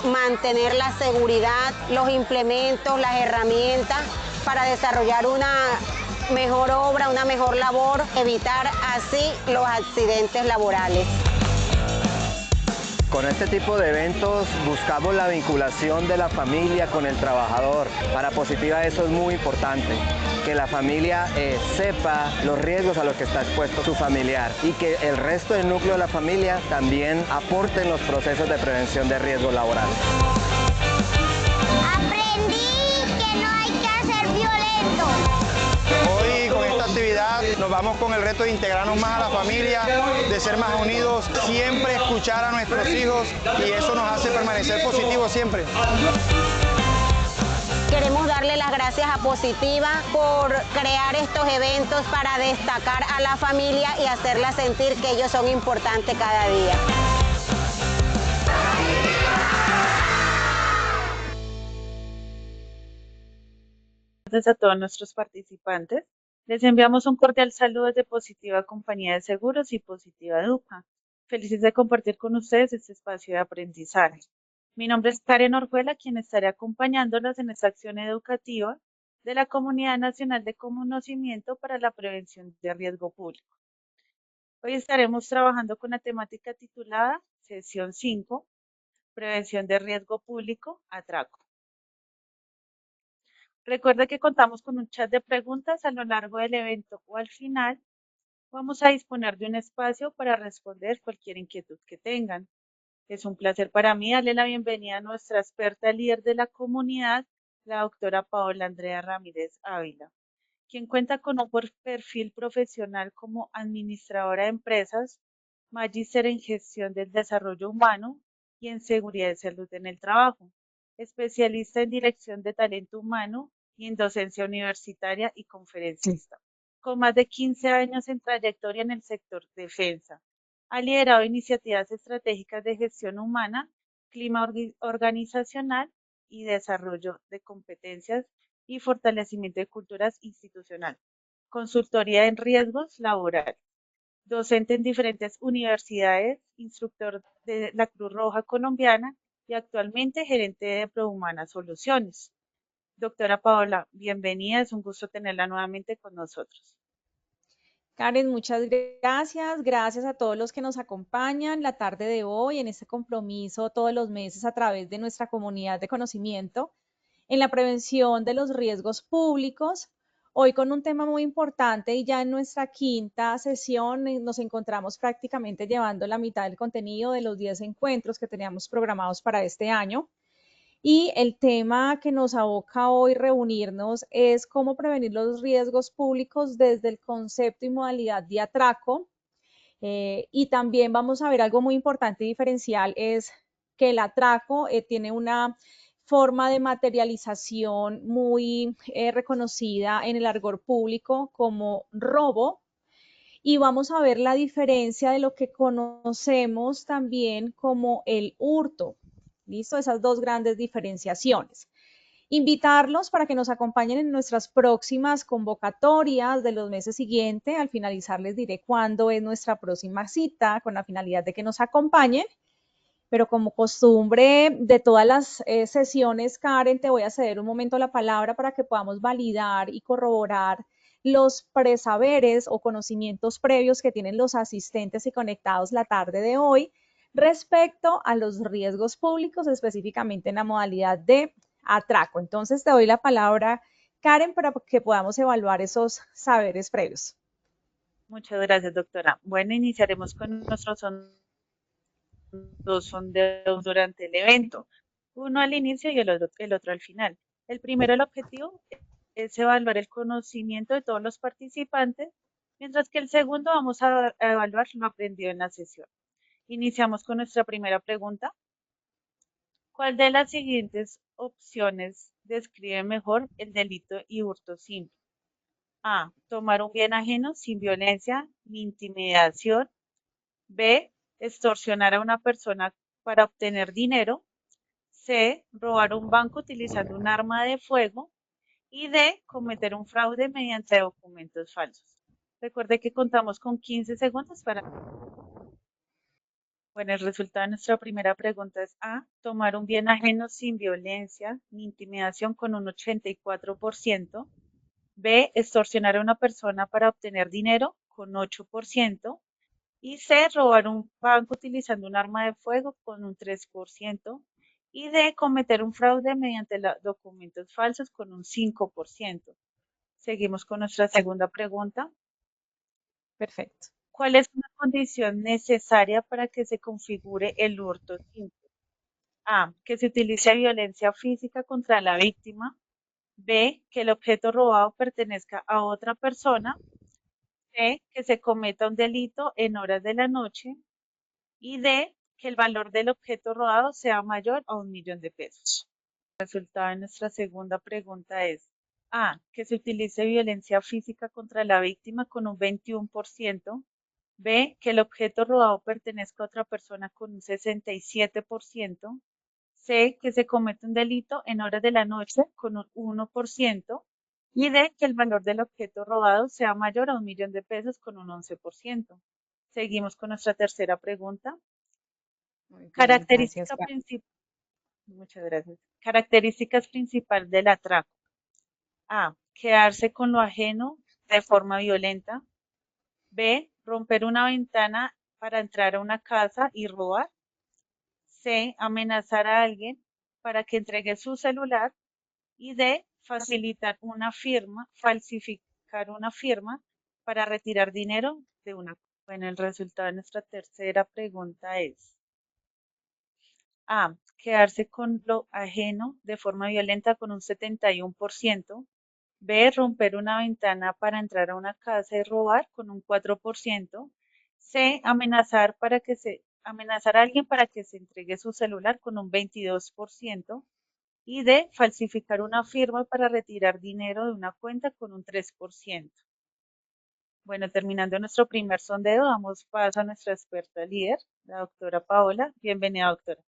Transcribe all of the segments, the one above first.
mantener la seguridad, los implementos, las herramientas para desarrollar una mejor obra, una mejor labor, evitar así los accidentes laborales. Con este tipo de eventos buscamos la vinculación de la familia con el trabajador. Para Positiva eso es muy importante, que la familia sepa los riesgos a los que está expuesto su familiar y que el resto del núcleo de la familia también aporte en los procesos de prevención de riesgos laborales. Aprendí que no hay que ser violento. Hoy con esta actividad nos vamos con el reto de integrarnos más a la familia, de ser más unidos, siempre escuchar a nuestros hijos y eso nos hace permanecer positivos siempre. Queremos darle las gracias a Positiva por crear estos eventos para destacar a la familia y hacerla sentir que ellos son importantes cada día. A todos nuestros participantes, les enviamos un cordial saludo desde Positiva Compañía de Seguros y Positiva Educa. Felices de compartir con ustedes este espacio de aprendizaje. Mi nombre es Karen Orjuela, quien estaré acompañándolos en esta acción educativa de la Comunidad Nacional de Conocimiento para la Prevención de Riesgo Público. Hoy estaremos trabajando con la temática titulada Sesión 5, Prevención de Riesgo Público, Atraco. Recuerde que contamos con un chat de preguntas a lo largo del evento o al final. Vamos a disponer de un espacio para responder cualquier inquietud que tengan. Es un placer para mí darle la bienvenida a nuestra experta líder de la comunidad, la doctora Paola Andrea Ramírez Ávila, quien cuenta con un perfil profesional como administradora de empresas, magíster en gestión del desarrollo humano y en seguridad y salud en el trabajo, especialista en dirección de talento humano y en docencia universitaria y conferencista. Con más de 15 años en trayectoria en el sector defensa, ha liderado iniciativas estratégicas de gestión humana, clima organizacional y desarrollo de competencias y fortalecimiento de culturas institucionales, consultoría en riesgos laborales, docente en diferentes universidades, instructor de la Cruz Roja Colombiana y actualmente gerente de Prohumana Soluciones. Doctora Paola, bienvenida, es un gusto tenerla nuevamente con nosotros. Karen, muchas gracias. Gracias a todos los que nos acompañan la tarde de hoy en este compromiso todos los meses a través de nuestra comunidad de conocimiento en la prevención de los riesgos públicos. Hoy con un tema muy importante y ya en nuestra quinta sesión nos encontramos prácticamente llevando la mitad del contenido de los 10 encuentros que teníamos programados para este año. Y el tema que nos aboca hoy reunirnos es cómo prevenir los riesgos públicos desde el concepto y modalidad de atraco. Y también vamos a ver algo muy importante y diferencial, es que el atraco tiene una forma de materialización muy reconocida en el argot público como robo. Y vamos a ver la diferencia de lo que conocemos también como el hurto. ¿Listo? Esas dos grandes diferenciaciones. Invitarlos para que nos acompañen en nuestras próximas convocatorias de los meses siguientes. Al finalizar les diré cuándo es nuestra próxima cita con la finalidad de que nos acompañen. Pero como costumbre de todas las sesiones, Karen, te voy a ceder un momento la palabra para que podamos validar y corroborar los presaberes o conocimientos previos que tienen los asistentes y conectados la tarde de hoy respecto a los riesgos públicos, específicamente en la modalidad de atraco. Entonces te doy la palabra, Karen, para que podamos evaluar esos saberes previos. Muchas gracias, doctora. Bueno, iniciaremos con nuestros dos sondeos durante el evento. Uno al inicio y el otro al final. El primero, el objetivo, es evaluar el conocimiento de todos los participantes, mientras que el segundo vamos a evaluar lo aprendido en la sesión. Iniciamos con nuestra primera pregunta. ¿Cuál de las siguientes opciones describe mejor el delito y hurto simple? A. Tomar un bien ajeno sin violencia ni intimidación. B. Extorsionar a una persona para obtener dinero. C. Robar un banco utilizando un arma de fuego. Y D. Cometer un fraude mediante documentos falsos. Recuerde que contamos con 15 segundos para Bueno, el resultado de nuestra primera pregunta es A, tomar un bien ajeno sin violencia ni intimidación con un 84%. B, extorsionar a una persona para obtener dinero con 8%. Y C, robar un banco utilizando un arma de fuego con un 3%. Y D, cometer un fraude mediante documentos falsos con un 5%. Seguimos con nuestra segunda pregunta. Perfecto. ¿Cuál es una condición necesaria para que se configure el hurto simple? A, que se utilice violencia física contra la víctima. B, que el objeto robado pertenezca a otra persona. C, que se cometa un delito en horas de la noche. Y D, que el valor del objeto robado sea mayor a 1.000.000 de pesos. El resultado de nuestra segunda pregunta es A, que se utilice violencia física contra la víctima con un 21%. B, que el objeto robado pertenezca a otra persona con un 67%. C, que se cometa un delito en horas de la noche con un 1%. Y D, que el valor del objeto robado sea mayor a 1.000.000 de pesos con un 11%. Seguimos con nuestra tercera pregunta. Muy bien, gracias. Característica principal. Muchas gracias. Características principales del atraco. A, quedarse con lo ajeno de forma violenta. B, romper una ventana para entrar a una casa y robar. C, amenazar a alguien para que entregue su celular. Y D, falsificar una firma para retirar dinero de una. Bueno, el resultado de nuestra tercera pregunta es A, quedarse con lo ajeno de forma violenta con un 71%. B, romper una ventana para entrar a una casa y robar con un 4%. C, amenazar a alguien para que se entregue su celular con un 22%. Y D, falsificar una firma para retirar dinero de una cuenta con un 3%. Bueno, terminando nuestro primer sondeo, damos paso a nuestra experta líder, la doctora Paola. Bienvenida, doctora.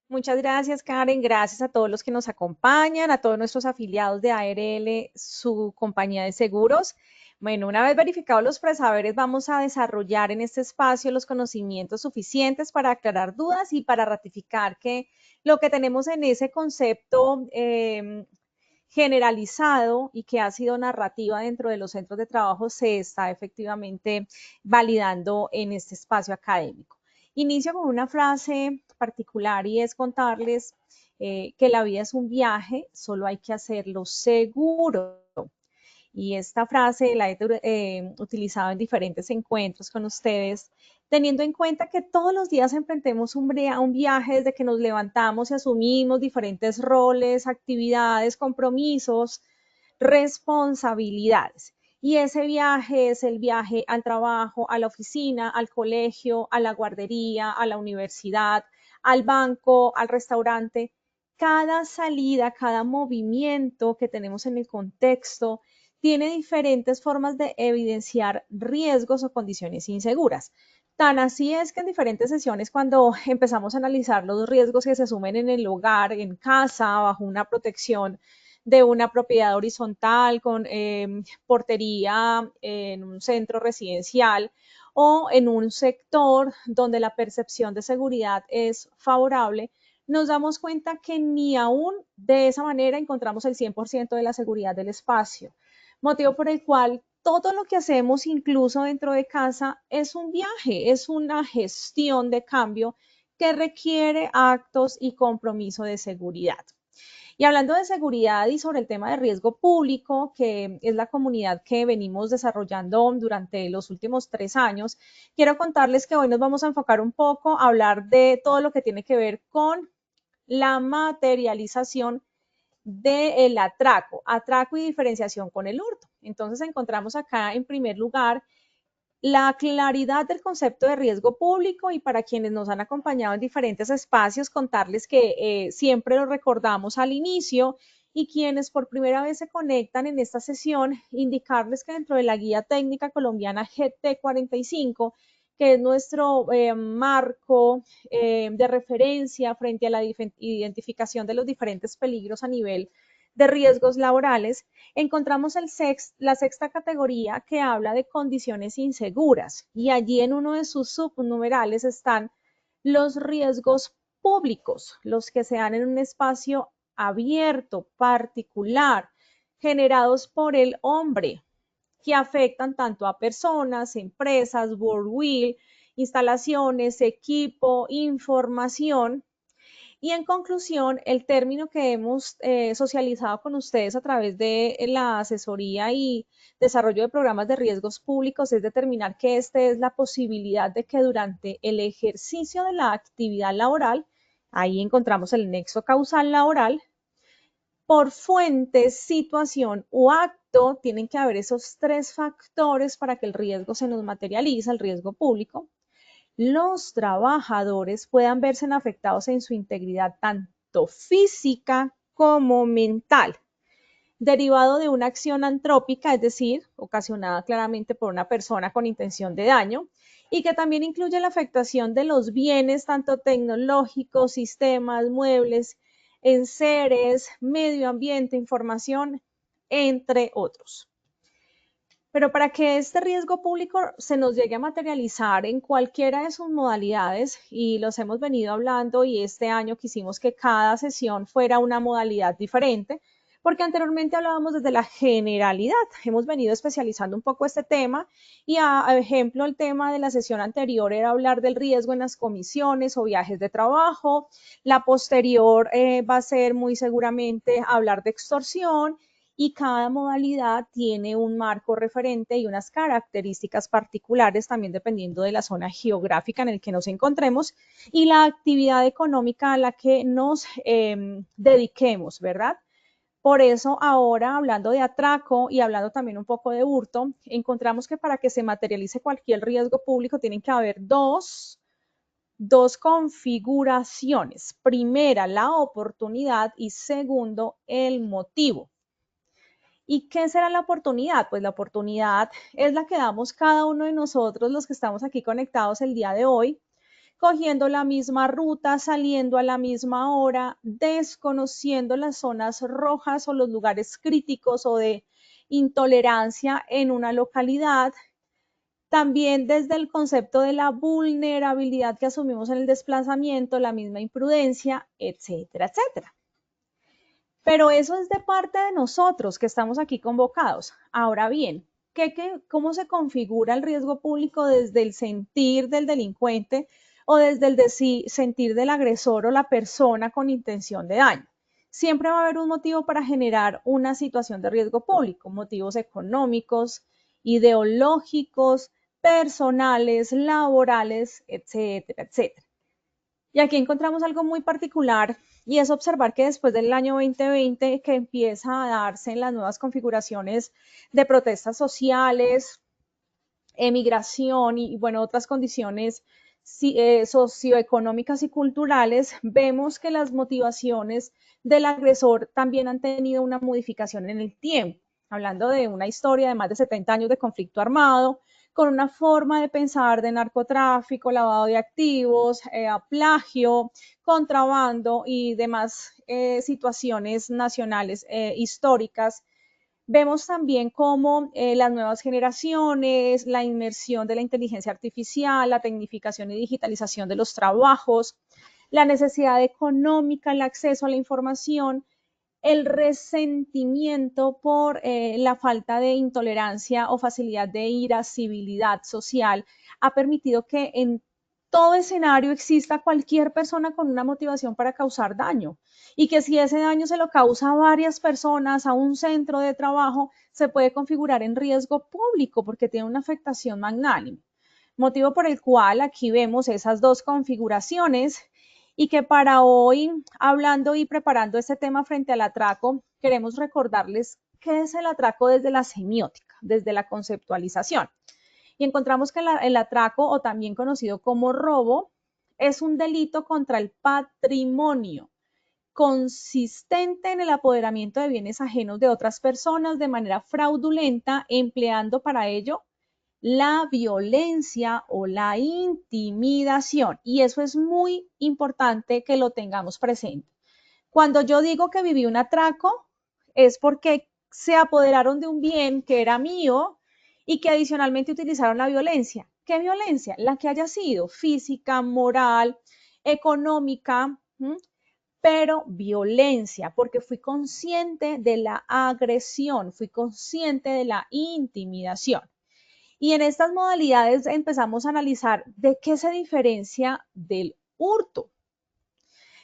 Muchas gracias, Karen. Gracias a todos los que nos acompañan, a todos nuestros afiliados de ARL, su compañía de seguros. Bueno, una vez verificados los presaberes, vamos a desarrollar en este espacio los conocimientos suficientes para aclarar dudas y para ratificar que lo que tenemos en ese concepto generalizado y que ha sido narrativa dentro de los centros de trabajo se está efectivamente validando en este espacio académico. Inicio con una frase particular y es contarles que la vida es un viaje, solo hay que hacerlo seguro. Y esta frase la he utilizado en diferentes encuentros con ustedes, teniendo en cuenta que todos los días emprendemos un viaje desde que nos levantamos y asumimos diferentes roles, actividades, compromisos, responsabilidades. Y ese viaje es el viaje al trabajo, a la oficina, al colegio, a la guardería, a la universidad, al banco, al restaurante. Cada salida, cada movimiento que tenemos en el contexto tiene diferentes formas de evidenciar riesgos o condiciones inseguras. Tan así es que en diferentes sesiones, cuando empezamos a analizar los riesgos que se asumen en el hogar, en casa, bajo una protección de una propiedad horizontal con portería en un centro residencial o en un sector donde la percepción de seguridad es favorable, nos damos cuenta que ni aún de esa manera encontramos el 100% de la seguridad del espacio, motivo por el cual todo lo que hacemos, incluso dentro de casa, es un viaje, es una gestión de cambio que requiere actos y compromiso de seguridad. Y hablando de seguridad y sobre el tema de riesgo público, que es la comunidad que venimos desarrollando durante los últimos 3 años, quiero contarles que hoy nos vamos a enfocar un poco a hablar de todo lo que tiene que ver con la materialización del atraco y diferenciación con el hurto. Entonces encontramos acá en primer lugar la claridad del concepto de riesgo público y para quienes nos han acompañado en diferentes espacios, contarles que siempre lo recordamos al inicio y quienes por primera vez se conectan en esta sesión, indicarles que dentro de la guía técnica colombiana GT45, que es nuestro marco de referencia frente a la identificación de los diferentes peligros a nivel de riesgos laborales, encontramos la sexta categoría que habla de condiciones inseguras y allí en uno de sus subnumerales están los riesgos públicos, los que se dan en un espacio abierto, particular, generados por el hombre, que afectan tanto a personas, empresas, workwill, instalaciones, equipo, información. Y en conclusión, el término que hemos socializado con ustedes a través de la asesoría y desarrollo de programas de riesgos públicos es determinar que esta es la posibilidad de que durante el ejercicio de la actividad laboral, ahí encontramos el nexo causal laboral, por fuente, situación o acto, tienen que haber esos tres factores para que el riesgo se nos materialice, el riesgo público. Los trabajadores puedan verse afectados en su integridad tanto física como mental, derivado de una acción antrópica, es decir, ocasionada claramente por una persona con intención de daño, y que también incluye la afectación de los bienes, tanto tecnológicos, sistemas, muebles, enseres, medio ambiente, información, entre otros. Pero para que este riesgo público se nos llegue a materializar en cualquiera de sus modalidades, y los hemos venido hablando y este año quisimos que cada sesión fuera una modalidad diferente, porque anteriormente hablábamos desde la generalidad, hemos venido especializando un poco este tema y a ejemplo el tema de la sesión anterior era hablar del riesgo en las comisiones o viajes de trabajo, la posterior va a ser muy seguramente hablar de extorsión, y cada modalidad tiene un marco referente y unas características particulares también dependiendo de la zona geográfica en la que nos encontremos y la actividad económica a la que nos dediquemos, ¿verdad? Por eso ahora, hablando de atraco y hablando también un poco de hurto, encontramos que para que se materialice cualquier riesgo público tienen que haber dos configuraciones. Primera, la oportunidad y segundo, el motivo. ¿Y qué será la oportunidad? Pues la oportunidad es la que damos cada uno de nosotros, los que estamos aquí conectados el día de hoy, cogiendo la misma ruta, saliendo a la misma hora, desconociendo las zonas rojas o los lugares críticos o de intolerancia en una localidad. También desde el concepto de la vulnerabilidad que asumimos en el desplazamiento, la misma imprudencia, etcétera, etcétera. Pero eso es de parte de nosotros que estamos aquí convocados. Ahora bien, ¿cómo se configura el riesgo público desde el sentir del delincuente o desde el sentir del agresor o la persona con intención de daño? Siempre va a haber un motivo para generar una situación de riesgo público, motivos económicos, ideológicos, personales, laborales, etcétera, etcétera. Y aquí encontramos algo muy particular y es observar que después del año 2020 que empieza a darse en las nuevas configuraciones de protestas sociales, emigración y bueno, otras condiciones socioeconómicas y culturales, vemos que las motivaciones del agresor también han tenido una modificación en el tiempo. Hablando de una historia de más de 70 años de conflicto armado, con una forma de pensar de narcotráfico, lavado de activos, plagio, contrabando y demás situaciones nacionales históricas. Vemos también cómo las nuevas generaciones, la inmersión de la inteligencia artificial, la tecnificación y digitalización de los trabajos, la necesidad económica, el acceso a la información, el resentimiento por la falta de intolerancia o facilidad de irascibilidad social ha permitido que en todo escenario exista cualquier persona con una motivación para causar daño y que si ese daño se lo causa a varias personas, a un centro de trabajo, se puede configurar en riesgo público porque tiene una afectación magnánime. Motivo por el cual aquí vemos esas dos configuraciones y que para hoy, hablando y preparando este tema frente al atraco, queremos recordarles qué es el atraco desde la semiótica, desde la conceptualización. Y encontramos que el atraco, o también conocido como robo, es un delito contra el patrimonio, consistente en el apoderamiento de bienes ajenos de otras personas de manera fraudulenta, empleando para ello la violencia o la intimidación. Y eso es muy importante que lo tengamos presente. Cuando yo digo que viví un atraco, es porque se apoderaron de un bien que era mío y que adicionalmente utilizaron la violencia. ¿Qué violencia? La que haya sido física, moral, económica, pero violencia, porque fui consciente de la agresión, fui consciente de la intimidación. Y en estas modalidades empezamos a analizar de qué se diferencia del hurto.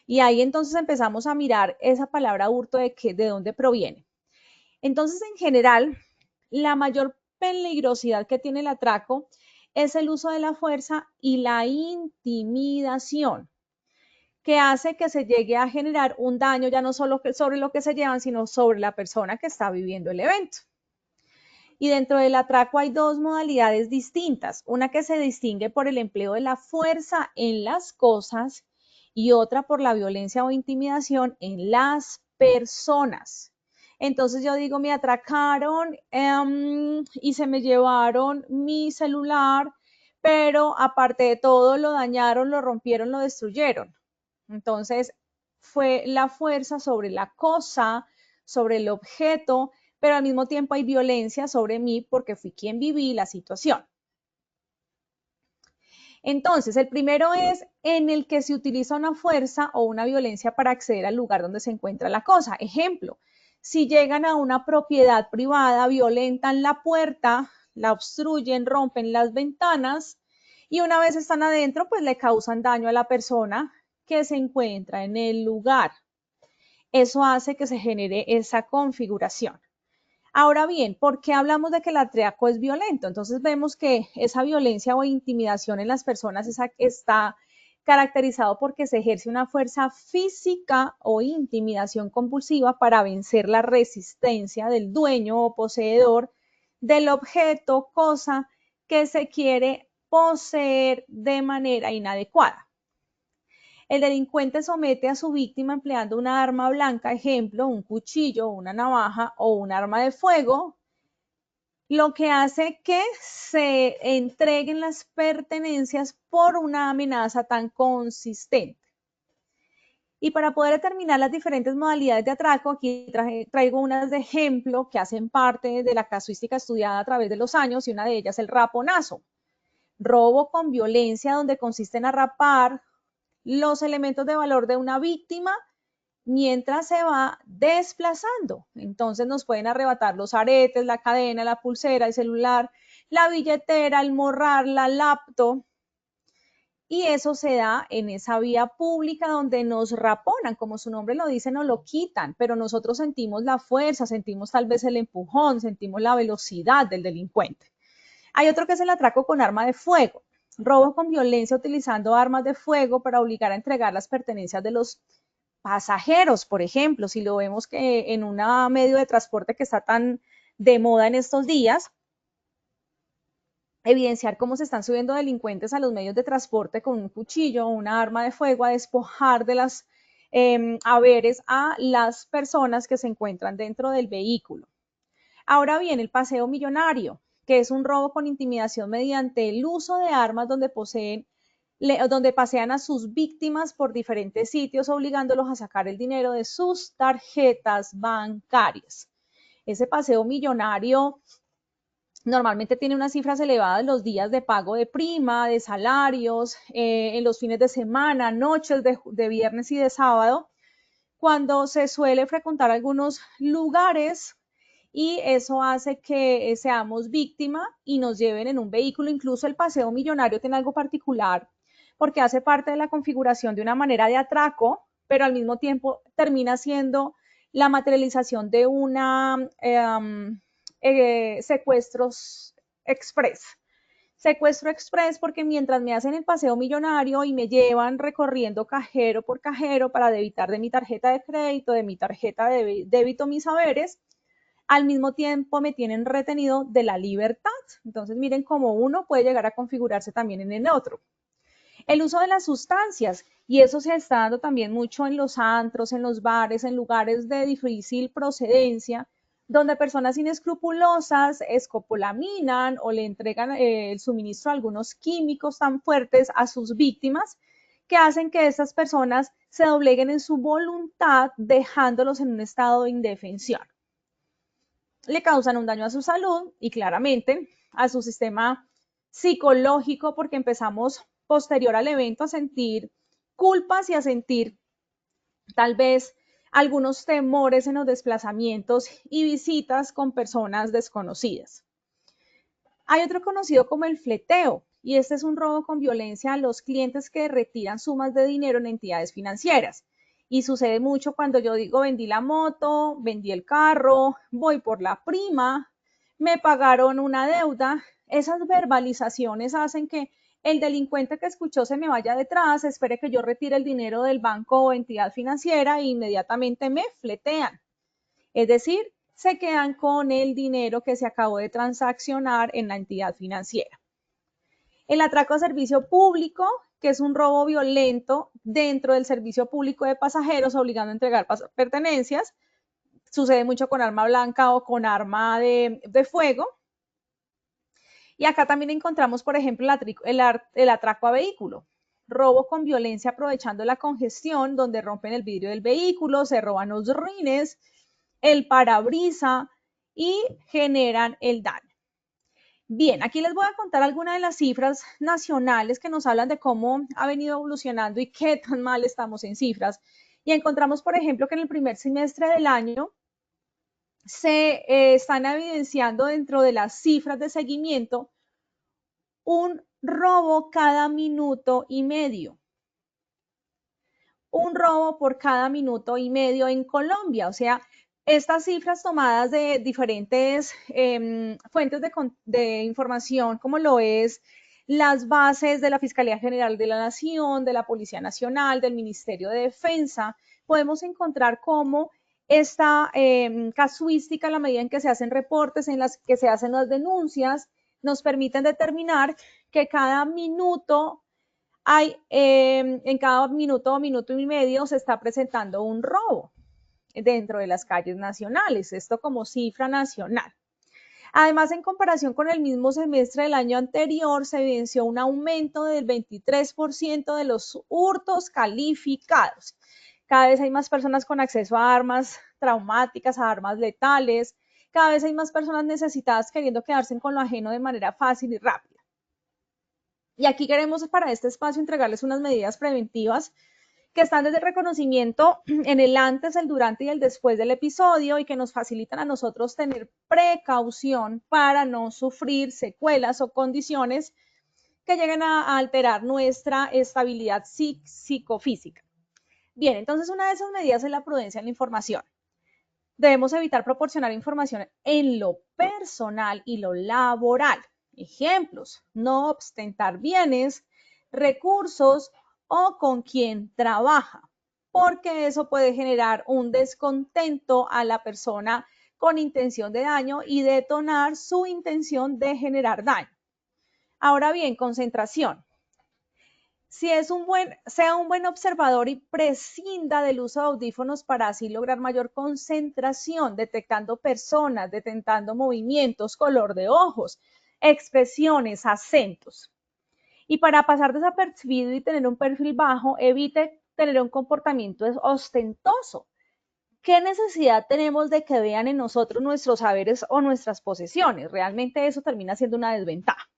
Y ahí entonces empezamos a mirar esa palabra hurto de dónde proviene. Entonces, en general, la mayor peligrosidad que tiene el atraco es el uso de la fuerza y la intimidación, que hace que se llegue a generar un daño ya no solo sobre lo que se llevan, sino sobre la persona que está viviendo el evento. Y dentro del atraco hay dos modalidades distintas, una que se distingue por el empleo de la fuerza en las cosas y otra por la violencia o intimidación en las personas. Entonces yo digo, me atracaron y se me llevaron mi celular, pero aparte de todo lo dañaron, lo rompieron, lo destruyeron. Entonces fue la fuerza sobre la cosa, sobre el objeto, pero al mismo tiempo hay violencia sobre mí porque fui quien viví la situación. Entonces, el primero es en el que se utiliza una fuerza o una violencia para acceder al lugar donde se encuentra la cosa. Ejemplo, si llegan a una propiedad privada, violentan la puerta, la obstruyen, rompen las ventanas y una vez están adentro, pues le causan daño a la persona que se encuentra en el lugar. Eso hace que se genere esa configuración. Ahora bien, ¿por qué hablamos de que el atraco es violento? Entonces vemos que esa violencia o intimidación en las personas está caracterizado porque se ejerce una fuerza física o intimidación compulsiva para vencer la resistencia del dueño o poseedor del objeto, cosa que se quiere poseer de manera inadecuada. El delincuente somete a su víctima empleando una arma blanca, ejemplo, un cuchillo, una navaja o un arma de fuego, lo que hace que se entreguen las pertenencias por una amenaza tan consistente. Y para poder determinar las diferentes modalidades de atraco, aquí traigo unas de ejemplo que hacen parte de la casuística estudiada a través de los años y una de ellas el raponazo. Robo con violencia donde consiste en arrapar los elementos de valor de una víctima mientras se va desplazando. Entonces nos pueden arrebatar los aretes, la cadena, la pulsera, el celular, la billetera, el morral, la laptop. Y eso se da en esa vía pública donde nos raponan, como su nombre lo dice, nos lo quitan, pero nosotros sentimos la fuerza, sentimos tal vez el empujón, sentimos la velocidad del delincuente. Hay otro que es el atraco con arma de fuego. Robo con violencia utilizando armas de fuego para obligar a entregar las pertenencias de los pasajeros, por ejemplo, si lo vemos que en un medio de transporte que está tan de moda en estos días, evidenciar cómo se están subiendo delincuentes a los medios de transporte con un cuchillo o una arma de fuego a despojar de las haberes a las personas que se encuentran dentro del vehículo. Ahora bien, el paseo millonario, que es un robo con intimidación mediante el uso de armas donde pasean a sus víctimas por diferentes sitios, obligándolos a sacar el dinero de sus tarjetas bancarias. Ese paseo millonario normalmente tiene unas cifras elevadas en los días de pago de prima, de salarios, en los fines de semana, noches de viernes y de sábado, cuando se suele frecuentar algunos lugares y eso hace que seamos víctima y nos lleven en un vehículo. Incluso el paseo millonario tiene algo particular porque hace parte de la configuración de una manera de atraco, pero al mismo tiempo termina siendo la materialización de una secuestros express. Secuestro express porque mientras me hacen el paseo millonario y me llevan recorriendo cajero por cajero para debitar de mi tarjeta de crédito, de mi tarjeta de débito mis haberes, al mismo tiempo me tienen retenido de la libertad. Entonces miren cómo uno puede llegar a configurarse también en el otro. El uso de las sustancias, y eso se está dando también mucho en los antros, en los bares, en lugares de difícil procedencia, donde personas inescrupulosas escopolaminan o le entregan el suministro de algunos químicos tan fuertes a sus víctimas que hacen que estas personas se dobleguen en su voluntad, dejándolos en un estado de indefensión. le causan un daño a su salud y claramente a su sistema psicológico, porque empezamos posterior al evento a sentir culpas y a sentir tal vez algunos temores en los desplazamientos y visitas con personas desconocidas. Hay otro conocido como el fleteo, y este es un robo con violencia a los clientes que retiran sumas de dinero en entidades financieras. Y sucede mucho cuando yo digo vendí la moto, vendí el carro, voy por la prima, me pagaron una deuda. Esas verbalizaciones hacen que el delincuente que escuchó se me vaya detrás, espere que yo retire el dinero del banco o entidad financiera e inmediatamente me fletean. Es decir, se quedan con el dinero que se acabó de transaccionar en la entidad financiera. El atraco a servicio público, que es un robo violento dentro del servicio público de pasajeros, obligando a entregar pertenencias, sucede mucho con arma blanca o con arma de fuego. Y acá también encontramos, por ejemplo, el atraco a vehículo. Robo con violencia aprovechando la congestión, donde rompen el vidrio del vehículo, se roban los rines, el parabrisa y generan el daño. Bien, aquí les voy a contar algunas de las cifras nacionales que nos hablan de cómo ha venido evolucionando y qué tan mal estamos en cifras. Y encontramos, por ejemplo, que en el primer semestre del año se están evidenciando dentro de las cifras de seguimiento un robo cada minuto y medio. Un robo por cada minuto y medio en Colombia. O sea, estas cifras tomadas de diferentes fuentes de información, como lo es las bases de la Fiscalía General de la Nación, de la Policía Nacional, del Ministerio de Defensa, podemos encontrar cómo esta casuística, a la medida en que se hacen reportes, en las que se hacen las denuncias, nos permiten determinar que cada minuto en cada minuto o minuto y medio se está presentando un robo dentro de las calles nacionales, esto como cifra nacional. Además, en comparación con el mismo semestre del año anterior, se evidenció un aumento del 23% de los hurtos calificados. Cada vez hay más personas con acceso a armas traumáticas, a armas letales. Cada vez hay más personas necesitadas queriendo quedarse con lo ajeno de manera fácil y rápida. Y aquí queremos para este espacio entregarles unas medidas preventivas que están desde el reconocimiento en el antes, el durante y el después del episodio y que nos facilitan a nosotros tener precaución para no sufrir secuelas o condiciones que lleguen a alterar nuestra estabilidad psicofísica. Bien, entonces una de esas medidas es la prudencia en la información. Debemos evitar proporcionar información en lo personal y lo laboral. Ejemplos: no ostentar bienes, recursos o con quien trabaja, porque eso puede generar un descontento a la persona con intención de daño y detonar su intención de generar daño. Ahora bien, concentración. Sea un buen observador y prescinda del uso de audífonos para así lograr mayor concentración, detectando personas, detectando movimientos, color de ojos, expresiones, acentos. Y para pasar desapercibido y tener un perfil bajo, evite tener un comportamiento ostentoso. ¿Qué necesidad tenemos de que vean en nosotros nuestros saberes o nuestras posesiones? Realmente eso termina siendo una desventaja.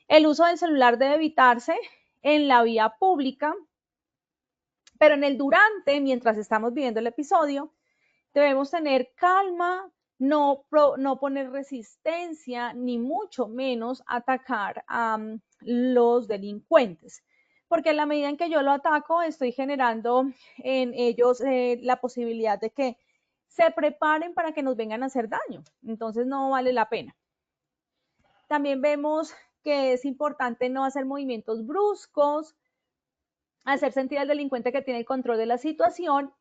El uso del celular debe evitarse en la vía pública, pero en el durante, mientras estamos viviendo el episodio, debemos tener calma, no poner resistencia, ni mucho menos atacar a los delincuentes, porque en la medida en que yo lo ataco, estoy generando en ellos la posibilidad de que se preparen para que nos vengan a hacer daño. Entonces no vale la pena. También vemos que es importante no hacer movimientos bruscos, hacer sentir al delincuente que tiene el control de la situación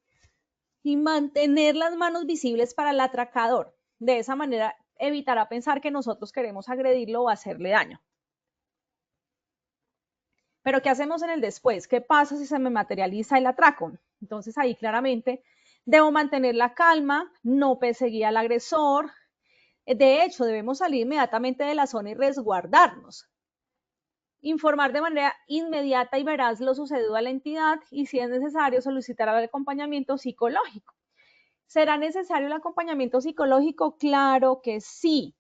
y mantener las manos visibles para el atracador. De esa manera evitará pensar que nosotros queremos agredirlo o hacerle daño. Pero ¿qué hacemos en el después? ¿Qué pasa si se me materializa el atraco? Entonces ahí claramente debo mantener la calma, no perseguir al agresor. De hecho, debemos salir inmediatamente de la zona y resguardarnos. Informar de manera inmediata y veraz lo sucedido a la entidad y, si es necesario, solicitar el acompañamiento psicológico. ¿Será necesario el acompañamiento psicológico? Claro que sí.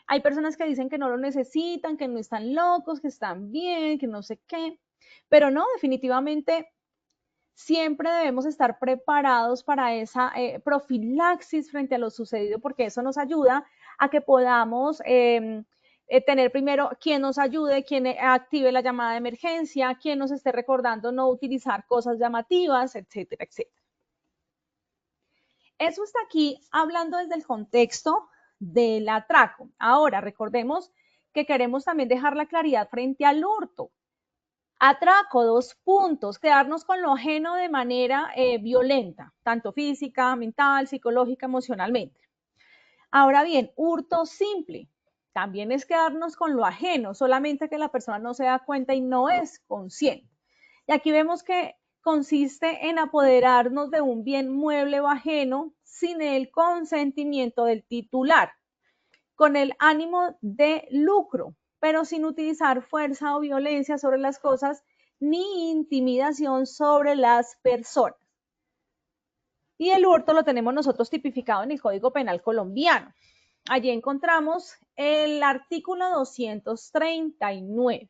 Hay personas que dicen que no lo necesitan, que no están locos, que están bien, que no sé qué, pero no, definitivamente siempre debemos estar preparados para esa profilaxis frente a lo sucedido, porque eso nos ayuda a que podamos tener primero quien nos ayude, quien active la llamada de emergencia, quien nos esté recordando no utilizar cosas llamativas, etcétera, etcétera. Eso está aquí hablando desde el contexto del atraco. Ahora, recordemos que queremos también dejar la claridad frente al hurto. Atraco, 2 puntos, quedarnos con lo ajeno de manera violenta, tanto física, mental, psicológica, emocionalmente. Ahora bien, hurto simple, también es quedarnos con lo ajeno, solamente que la persona no se da cuenta y no es consciente. Y aquí vemos que consiste en apoderarnos de un bien mueble o ajeno sin el consentimiento del titular, con el ánimo de lucro, pero sin utilizar fuerza o violencia sobre las cosas ni intimidación sobre las personas. Y el hurto lo tenemos nosotros tipificado en el Código Penal colombiano. Allí encontramos el artículo 239.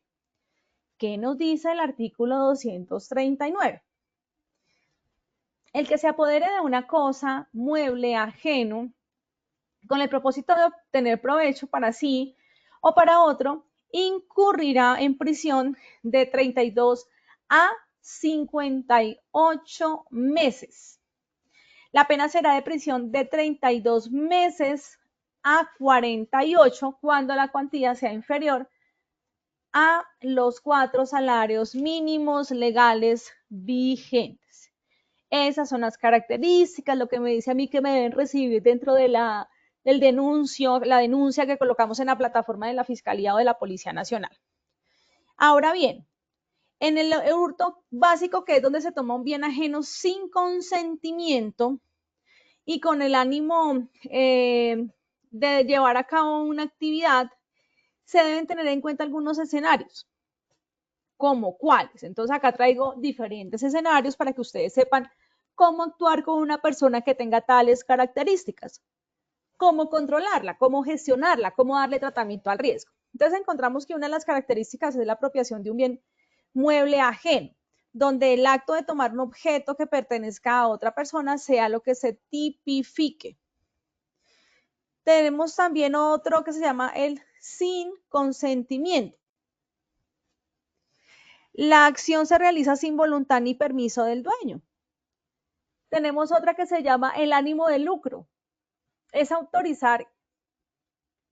¿Qué nos dice el artículo 239? El que se apodere de una cosa, mueble, ajeno, con el propósito de obtener provecho para sí o para otro, incurrirá en prisión de 32 a 58 meses. La pena será de prisión de 32 meses a 48 cuando la cuantía sea inferior a los 4 salarios mínimos legales vigentes. Esas son las características, lo que me dice a mí que me deben recibir dentro de la denuncia que colocamos en la plataforma de la Fiscalía o de la Policía Nacional. Ahora bien, en el hurto básico, que es donde se toma un bien ajeno sin consentimiento y con el ánimo de llevar a cabo una actividad, se deben tener en cuenta algunos escenarios. ¿Cómo cuáles? Entonces acá traigo diferentes escenarios para que ustedes sepan cómo actuar con una persona que tenga tales características, cómo controlarla, cómo gestionarla, cómo darle tratamiento al riesgo. Entonces encontramos que una de las características es la apropiación de un bien mueble ajeno, donde el acto de tomar un objeto que pertenezca a otra persona sea lo que se tipifique. Tenemos también otro que se llama el sin consentimiento. La acción se realiza sin voluntad ni permiso del dueño. Tenemos otra que se llama el ánimo de lucro. Es autorizar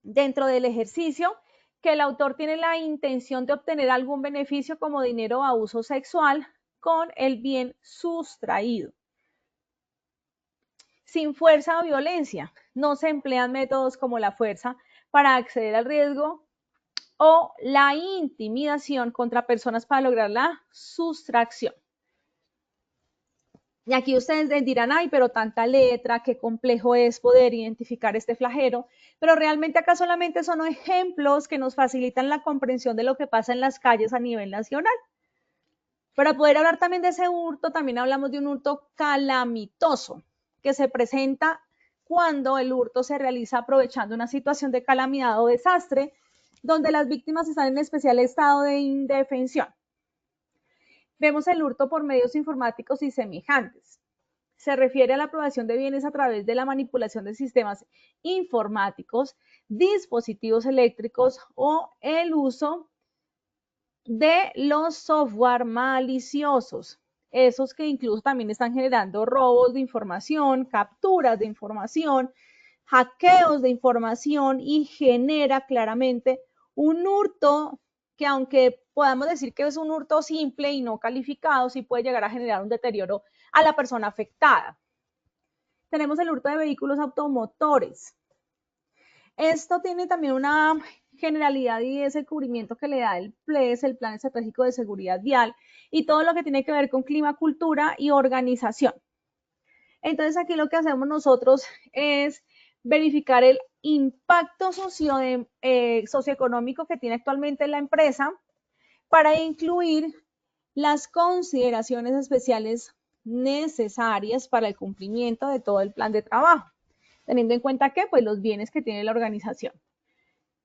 dentro del ejercicio que el autor tiene la intención de obtener algún beneficio como dinero o abuso sexual con el bien sustraído. Sin fuerza o violencia. No se emplean métodos como la fuerza para acceder al riesgo o la intimidación contra personas para lograr la sustracción. Y aquí ustedes dirán, ay, pero tanta letra, qué complejo es poder identificar este flagelo, pero realmente acá solamente son ejemplos que nos facilitan la comprensión de lo que pasa en las calles a nivel nacional. Para poder hablar también de ese hurto, también hablamos de un hurto calamitoso, que se presenta cuando el hurto se realiza aprovechando una situación de calamidad o desastre, donde las víctimas están en especial estado de indefensión. Vemos el hurto por medios informáticos y semejantes. Se refiere a la apropiación de bienes a través de la manipulación de sistemas informáticos, dispositivos eléctricos o el uso de los software maliciosos. Esos que incluso también están generando robos de información, capturas de información, hackeos de información y genera claramente un hurto que, aunque podamos decir que es un hurto simple y no calificado, sí puede llegar a generar un deterioro a la persona afectada. Tenemos el hurto de vehículos automotores. Esto tiene también una generalidad y es el cubrimiento que le da el PLES, el Plan Estratégico de Seguridad Vial, y todo lo que tiene que ver con clima, cultura y organización. Entonces aquí lo que hacemos nosotros es verificar el impacto socioeconómico que tiene actualmente la empresa para incluir las consideraciones especiales necesarias para el cumplimiento de todo el plan de trabajo, teniendo en cuenta que pues los bienes que tiene la organización.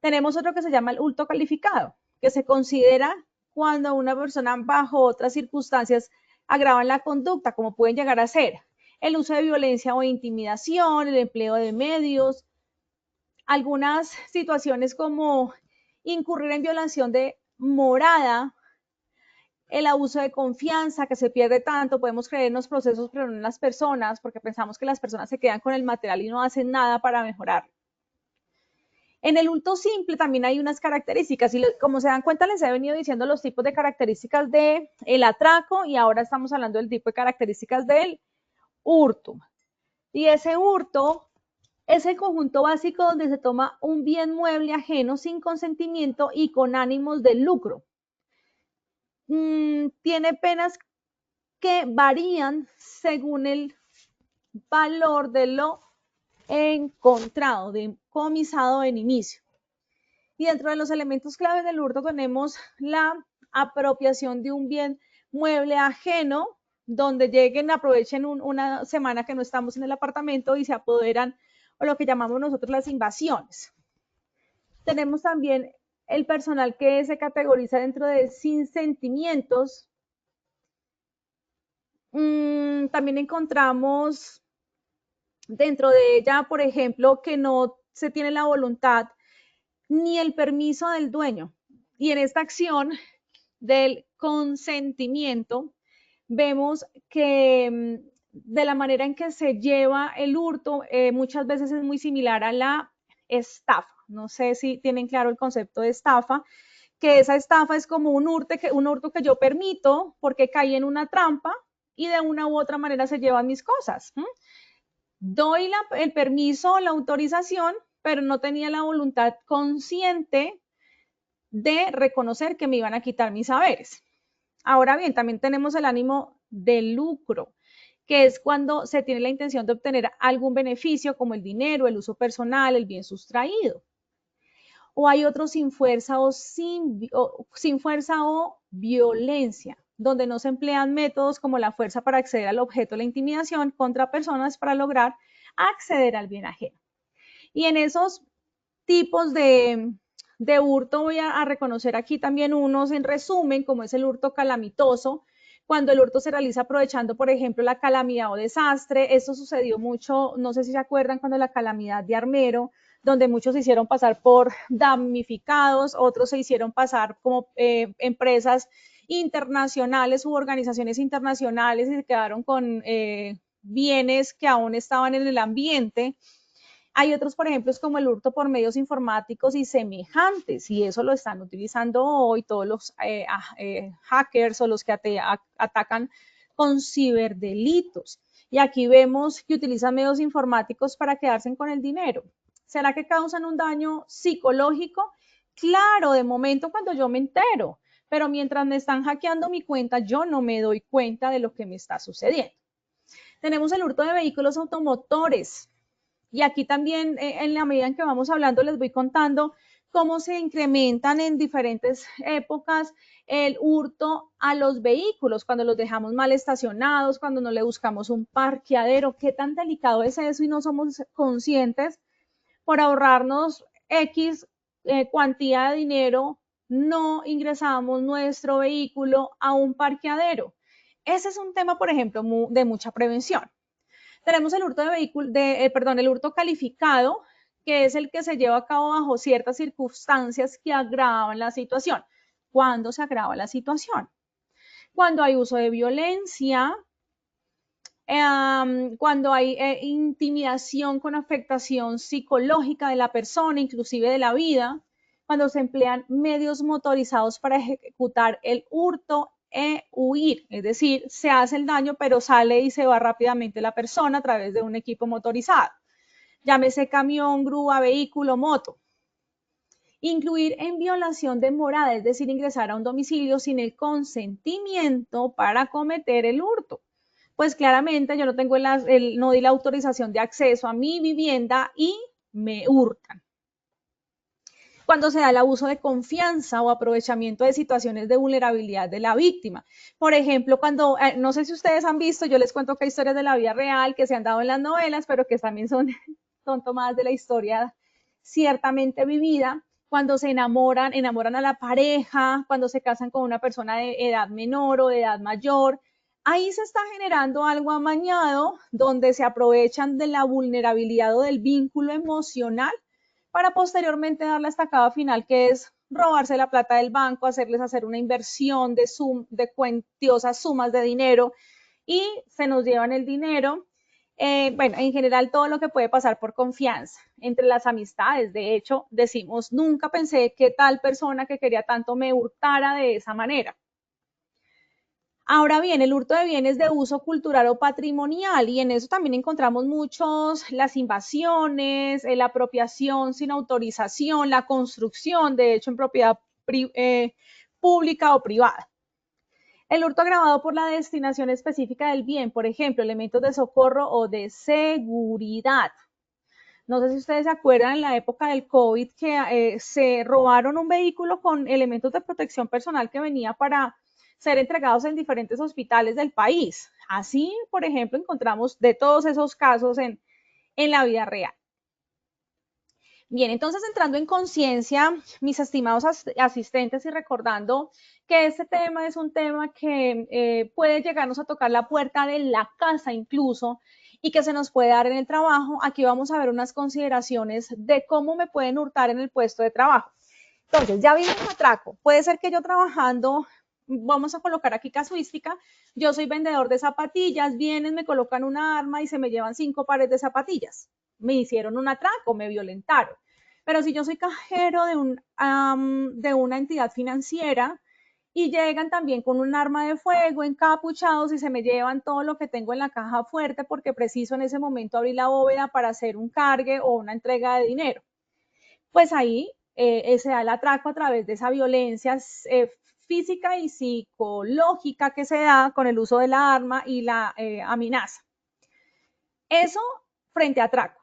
Tenemos otro que se llama el hurto calificado, que se considera cuando una persona bajo otras circunstancias agravan la conducta, como pueden llegar a ser el uso de violencia o intimidación, el empleo de medios, algunas situaciones como incurrir en violación de morada, el abuso de confianza que se pierde tanto, podemos creer en los procesos pero no en las personas, porque pensamos que las personas se quedan con el material y no hacen nada para mejorar. En el hurto simple también hay unas características y como se dan cuenta les he venido diciendo los tipos de características del atraco y ahora estamos hablando del tipo de características del hurto. Y ese hurto es el conjunto básico donde se toma un bien mueble ajeno sin consentimiento y con ánimos de lucro. Tiene penas que varían según el valor de lo encontrado, decomisado en inicio. Y dentro de los elementos claves del hurto tenemos la apropiación de un bien mueble ajeno, donde lleguen, aprovechen una semana que no estamos en el apartamento y se apoderan, o lo que llamamos nosotros las invasiones. Tenemos también el personal que se categoriza dentro de sin sentimientos. También encontramos dentro de ella, por ejemplo, que no se tiene la voluntad ni el permiso del dueño. Y en esta acción del consentimiento, vemos que de la manera en que se lleva el hurto, muchas veces es muy similar a la estafa. No sé si tienen claro el concepto de estafa, que esa estafa es como un hurto que yo permito porque caí en una trampa y de una u otra manera se llevan mis cosas. Doy el permiso, la autorización, pero no tenía la voluntad consciente de reconocer que me iban a quitar mis saberes. Ahora bien, también tenemos el ánimo de lucro, que es cuando se tiene la intención de obtener algún beneficio como el dinero, el uso personal, el bien sustraído. O hay otros sin fuerza o violencia, donde no se emplean métodos como la fuerza para acceder al objeto de la intimidación contra personas para lograr acceder al bien ajeno. Y en esos tipos de hurto voy a reconocer aquí también unos en resumen, como es el hurto calamitoso, cuando el hurto se realiza aprovechando, por ejemplo, la calamidad o desastre. Esto sucedió mucho, no sé si se acuerdan, cuando la calamidad de Armero, donde muchos se hicieron pasar por damnificados, otros se hicieron pasar como empresas internacionales u organizaciones internacionales y se quedaron con bienes que aún estaban en el ambiente. Hay otros, por ejemplo, como el hurto por medios informáticos y semejantes, y eso lo están utilizando hoy todos los hackers o los que atacan con ciberdelitos. Y aquí vemos que utilizan medios informáticos para quedarse con el dinero. ¿Será que causan un daño psicológico? Claro, de momento cuando yo me entero, pero mientras me están hackeando mi cuenta, yo no me doy cuenta de lo que me está sucediendo. Tenemos el hurto de vehículos automotores. Y aquí también, en la medida en que vamos hablando, les voy contando cómo se incrementan en diferentes épocas el hurto a los vehículos, cuando los dejamos mal estacionados, cuando no le buscamos un parqueadero. ¿Qué tan delicado es eso y no somos conscientes? Por ahorrarnos X cuantía de dinero, no ingresamos nuestro vehículo a un parqueadero. Ese es un tema, por ejemplo, de mucha prevención. Tenemos el hurto el hurto calificado, que es el que se lleva a cabo bajo ciertas circunstancias que agravan la situación. ¿Cuándo se agrava la situación? Cuando hay uso de violencia, cuando hay intimidación con afectación psicológica de la persona, inclusive de la vida, cuando se emplean medios motorizados para ejecutar el hurto huir, es decir, se hace el daño pero sale y se va rápidamente la persona a través de un equipo motorizado, llámese camión, grúa, vehículo, moto. Incluir en violación de morada, es decir, ingresar a un domicilio sin el consentimiento para cometer el hurto. Pues claramente yo no tengo no di la autorización de acceso a mi vivienda y me hurtan. cuando se da el abuso de confianza o aprovechamiento de situaciones de vulnerabilidad de la víctima. Por ejemplo, cuando, no sé si ustedes han visto, yo les cuento que hay historias de la vida real que se han dado en las novelas, pero que también son tomadas de la historia ciertamente vivida, cuando se enamoran a la pareja, cuando se casan con una persona de edad menor o de edad mayor. Ahí se está generando algo amañado donde se aprovechan de la vulnerabilidad o del vínculo emocional para posteriormente dar la estacada final, que es robarse la plata del banco, hacerles hacer una inversión de cuantiosas sumas de dinero y se nos llevan el dinero. Bueno, en general todo lo que puede pasar por confianza entre las amistades. De hecho, decimos, nunca pensé que tal persona que quería tanto me hurtara de esa manera. Ahora bien, el hurto de bienes de uso cultural o patrimonial, y en eso también encontramos muchos, las invasiones, la apropiación sin autorización, la construcción, de hecho, en propiedad pública o privada. El hurto agravado por la destinación específica del bien, por ejemplo, elementos de socorro o de seguridad. No sé si ustedes se acuerdan en la época del COVID que se robaron un vehículo con elementos de protección personal que venía para ser entregados en diferentes hospitales del país. Así, por ejemplo, encontramos de todos esos casos en la vida real. Bien, entonces entrando en conciencia, mis estimados asistentes, y recordando que este tema es un tema que puede llegarnos a tocar la puerta de la casa incluso, y que se nos puede dar en el trabajo, aquí vamos a ver unas consideraciones de cómo me pueden hurtar en el puesto de trabajo. Entonces, ya vimos un atraco. Puede ser que yo trabajando, vamos a colocar aquí casuística, yo soy vendedor de zapatillas, vienen, me colocan una arma y se me llevan 5 pares de zapatillas. Me hicieron un atraco, me violentaron. Pero si yo soy cajero de una entidad financiera y llegan también con un arma de fuego, encapuchados, y se me llevan todo lo que tengo en la caja fuerte porque preciso en ese momento abrir la bóveda para hacer un cargue o una entrega de dinero, pues ahí se da el atraco a través de esa violencia física y psicológica que se da con el uso de la arma y la amenaza. Eso frente a atraco.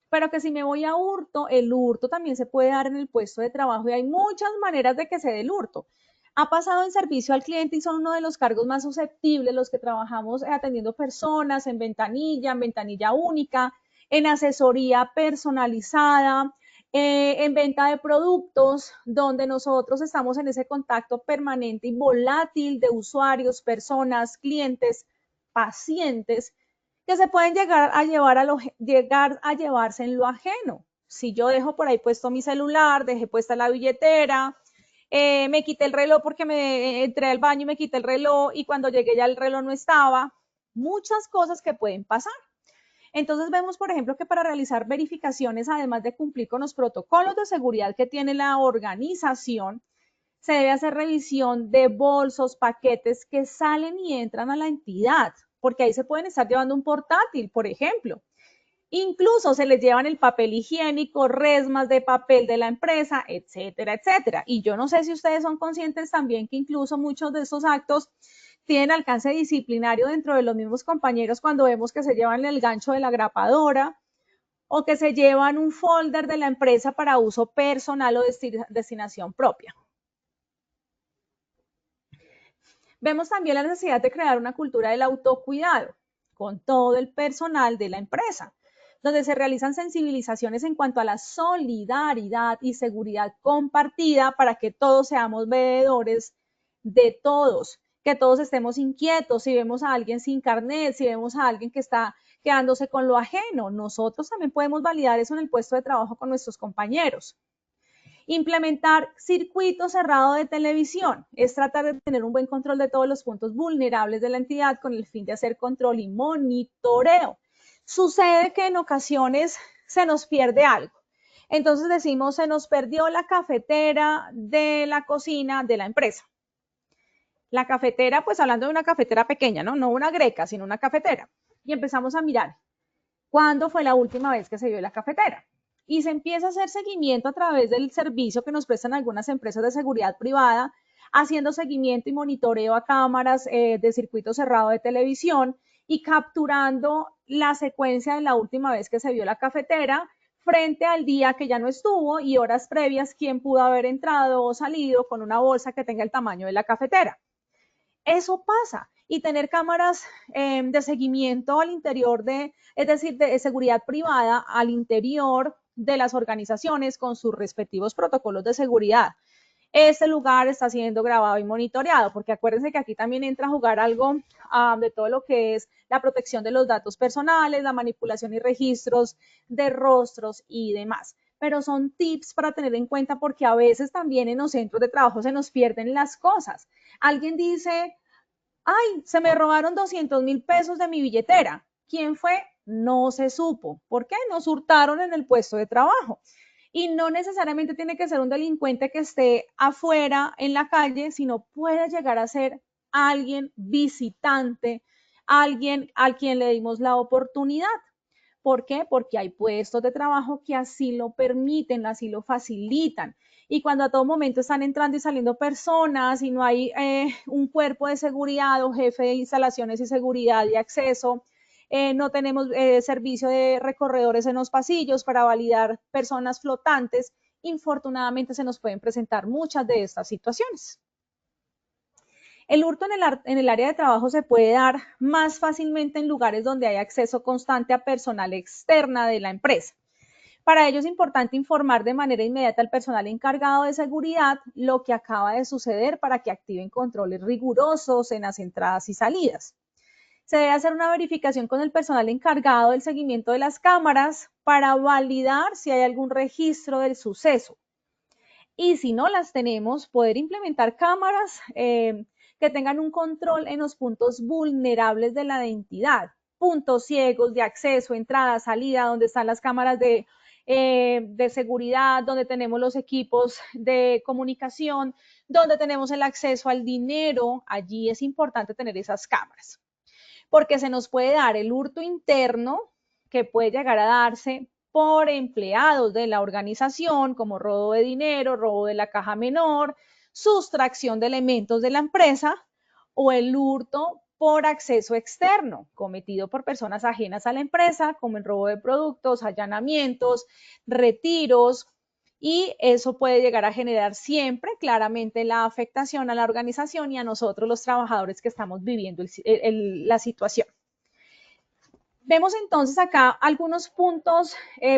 Pero que si me voy a hurto, el hurto también se puede dar en el puesto de trabajo y hay muchas maneras de que se dé el hurto. Ha pasado en servicio al cliente y son uno de los cargos más susceptibles los que trabajamos atendiendo personas en ventanilla única, en asesoría personalizada, en venta de productos, donde nosotros estamos en ese contacto permanente y volátil de usuarios, personas, clientes, pacientes, que se pueden llegar a llevarse en lo ajeno. Si yo dejo por ahí puesto mi celular, dejé puesta la billetera, me quité el reloj porque me entré al baño y me quité el reloj y cuando llegué ya el reloj no estaba, muchas cosas que pueden pasar. Entonces vemos, por ejemplo, que para realizar verificaciones, además de cumplir con los protocolos de seguridad que tiene la organización, se debe hacer revisión de bolsos, paquetes que salen y entran a la entidad, porque ahí se pueden estar llevando un portátil, por ejemplo. Incluso se les llevan el papel higiénico, resmas de papel de la empresa, etcétera, etcétera. Y yo no sé si ustedes son conscientes también que incluso muchos de estos actos tienen alcance disciplinario dentro de los mismos compañeros cuando vemos que se llevan el gancho de la grapadora o que se llevan un folder de la empresa para uso personal o destinación propia. Vemos también la necesidad de crear una cultura del autocuidado con todo el personal de la empresa, donde se realizan sensibilizaciones en cuanto a la solidaridad y seguridad compartida para que todos seamos veedores de todos, que todos estemos inquietos. Si vemos a alguien sin carnet, si vemos a alguien que está quedándose con lo ajeno, nosotros también podemos validar eso en el puesto de trabajo con nuestros compañeros. Implementar circuito cerrado de televisión es tratar de tener un buen control de todos los puntos vulnerables de la entidad con el fin de hacer control y monitoreo. Sucede que en ocasiones se nos pierde algo. Entonces decimos, se nos perdió la cafetera de la cocina de la empresa. La cafetera, pues hablando de una cafetera pequeña, ¿no? No una greca, sino una cafetera. Y empezamos a mirar, ¿cuándo fue la última vez que se vio la cafetera? Y se empieza a hacer seguimiento a través del servicio que nos prestan algunas empresas de seguridad privada, haciendo seguimiento y monitoreo a cámaras de circuito cerrado de televisión y capturando la secuencia de la última vez que se vio la cafetera, frente al día que ya no estuvo y horas previas quién pudo haber entrado o salido con una bolsa que tenga el tamaño de la cafetera. Eso pasa. Y tener cámaras de seguimiento al interior es decir, de seguridad privada al interior de las organizaciones con sus respectivos protocolos de seguridad. Este lugar está siendo grabado y monitoreado, porque acuérdense que aquí también entra a jugar algo de todo lo que es la protección de los datos personales, la manipulación y registros de rostros y demás. Pero son tips para tener en cuenta porque a veces también en los centros de trabajo se nos pierden las cosas. Alguien dice, ay, se me robaron 200.000 pesos de mi billetera. ¿Quién fue? No se supo. ¿Por qué? Nos hurtaron en el puesto de trabajo. Y no necesariamente tiene que ser un delincuente que esté afuera en la calle, sino puede llegar a ser alguien visitante, alguien al quien le dimos la oportunidad. ¿Por qué? Porque hay puestos de trabajo que así lo permiten, así lo facilitan. Y cuando a todo momento están entrando y saliendo personas y no hay un cuerpo de seguridad o jefe de instalaciones y seguridad y acceso, no tenemos servicio de recorredores en los pasillos para validar personas flotantes, infortunadamente se nos pueden presentar muchas de estas situaciones. El hurto en el área de trabajo se puede dar más fácilmente en lugares donde hay acceso constante a personal externa de la empresa. Para ello es importante informar de manera inmediata al personal encargado de seguridad lo que acaba de suceder para que activen controles rigurosos en las entradas y salidas. Se debe hacer una verificación con el personal encargado del seguimiento de las cámaras para validar si hay algún registro del suceso. Y si no las tenemos, poder implementar cámaras que tengan un control en los puntos vulnerables de la identidad, puntos ciegos de acceso, entrada, salida, donde están las cámaras de seguridad, donde tenemos los equipos de comunicación, donde tenemos el acceso al dinero. Allí es importante tener esas cámaras, porque se nos puede dar el hurto interno que puede llegar a darse por empleados de la organización, como robo de dinero, robo de la caja menor, sustracción de elementos de la empresa, o el hurto por acceso externo, cometido por personas ajenas a la empresa, como el robo de productos, allanamientos, retiros, y eso puede llegar a generar siempre claramente la afectación a la organización y a nosotros los trabajadores que estamos viviendo la situación. Vemos entonces acá algunos puntos,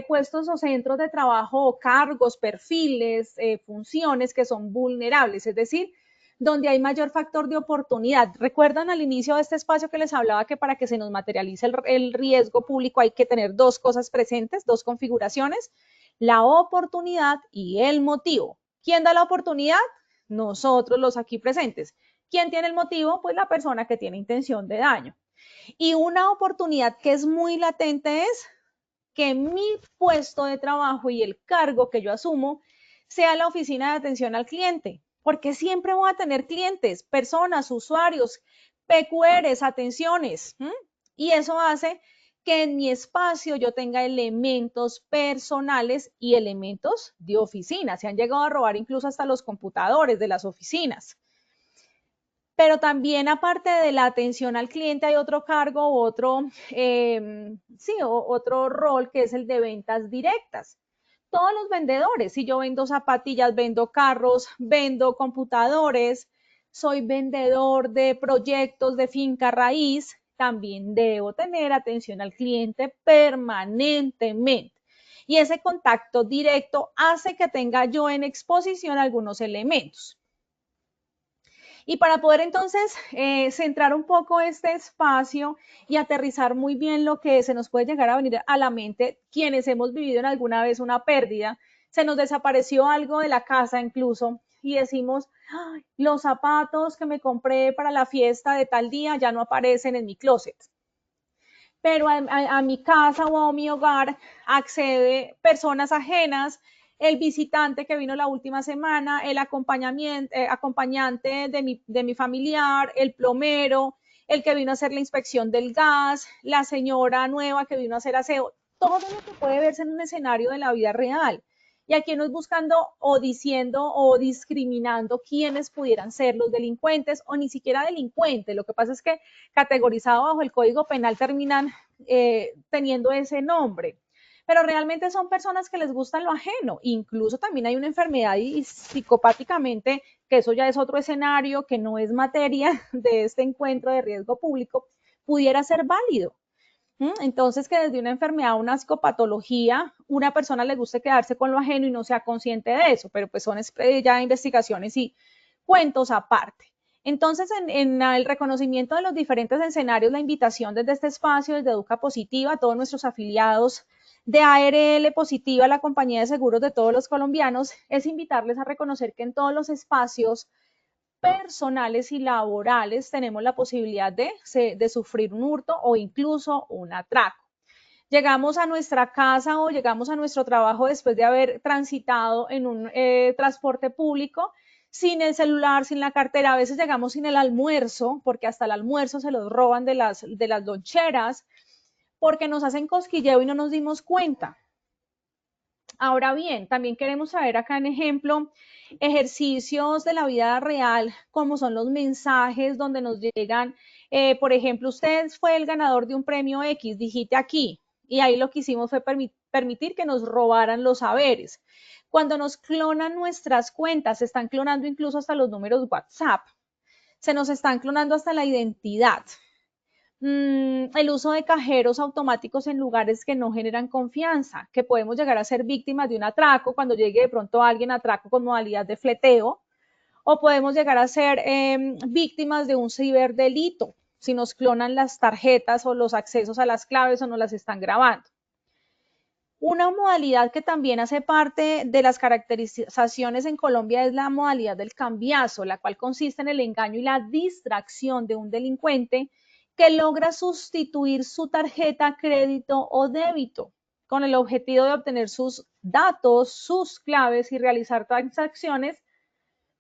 puestos o centros de trabajo, cargos, perfiles, funciones que son vulnerables, es decir, donde hay mayor factor de oportunidad. ¿Recuerdan al inicio de este espacio que les hablaba que para que se nos materialice el riesgo público hay que tener dos cosas presentes, dos configuraciones? La oportunidad y el motivo. ¿Quién da la oportunidad? Nosotros los aquí presentes. ¿Quién tiene el motivo? Pues la persona que tiene intención de daño. Y una oportunidad que es muy latente es que mi puesto de trabajo y el cargo que yo asumo sea la oficina de atención al cliente, porque siempre voy a tener clientes, personas, usuarios, PQRs, atenciones, y eso hace que en mi espacio yo tenga elementos personales y elementos de oficina. Se han llegado a robar incluso hasta los computadores de las oficinas. Pero también aparte de la atención al cliente hay otro cargo, otro rol que es el de ventas directas. Todos los vendedores, si yo vendo zapatillas, vendo carros, vendo computadores, soy vendedor de proyectos de finca raíz, también debo tener atención al cliente permanentemente. Y ese contacto directo hace que tenga yo en exposición algunos elementos. Y para poder entonces centrar un poco este espacio y aterrizar muy bien lo que se nos puede llegar a venir a la mente, quienes hemos vivido en alguna vez una pérdida, se nos desapareció algo de la casa incluso y decimos, ay, los zapatos que me compré para la fiesta de tal día ya no aparecen en mi closet. Pero a mi casa o a mi hogar accede personas ajenas, el visitante que vino la última semana, el acompañante de mi familiar, el plomero, el que vino a hacer la inspección del gas, la señora nueva que vino a hacer aseo, todo lo que puede verse en un escenario de la vida real. Y aquí no es buscando o diciendo o discriminando quiénes pudieran ser los delincuentes o ni siquiera delincuentes. Lo que pasa es que categorizado bajo el Código Penal terminan teniendo ese nombre. pero realmente son personas que les gusta lo ajeno. Incluso también hay una enfermedad y psicopáticamente, que eso ya es otro escenario que no es materia de este encuentro de riesgo público, pudiera ser válido. Entonces, que desde una enfermedad, una psicopatología, una persona le guste quedarse con lo ajeno y no sea consciente de eso, pero pues son ya investigaciones y cuentos aparte. Entonces, en el reconocimiento de los diferentes escenarios, la invitación desde este espacio, desde Educa Positiva, a todos nuestros afiliados de ARL Positiva, la compañía de seguros de todos los colombianos, es invitarles a reconocer que en todos los espacios personales y laborales tenemos la posibilidad de sufrir un hurto o incluso un atraco. Llegamos a nuestra casa o llegamos a nuestro trabajo después de haber transitado en un transporte público sin el celular, sin la cartera, a veces llegamos sin el almuerzo, porque hasta el almuerzo se los roban de las loncheras, porque nos hacen cosquilleo y no nos dimos cuenta. Ahora bien, también queremos saber acá en ejemplo ejercicios de la vida real, como son los mensajes donde nos llegan, por ejemplo, usted fue el ganador de un premio X, digite aquí, y ahí lo que hicimos fue permitir que nos robaran los saberes. Cuando nos clonan nuestras cuentas, se están clonando incluso hasta los números WhatsApp, se nos están clonando hasta la identidad. El uso de cajeros automáticos en lugares que no generan confianza, que podemos llegar a ser víctimas de un atraco cuando llegue de pronto alguien a atraco con modalidad de fleteo, o podemos llegar a ser víctimas de un ciberdelito si nos clonan las tarjetas o los accesos a las claves o nos las están grabando. Una modalidad que también hace parte de las caracterizaciones en Colombia es la modalidad del cambiazo, la cual consiste en el engaño y la distracción de un delincuente que logra sustituir su tarjeta crédito o débito con el objetivo de obtener sus datos, sus claves y realizar transacciones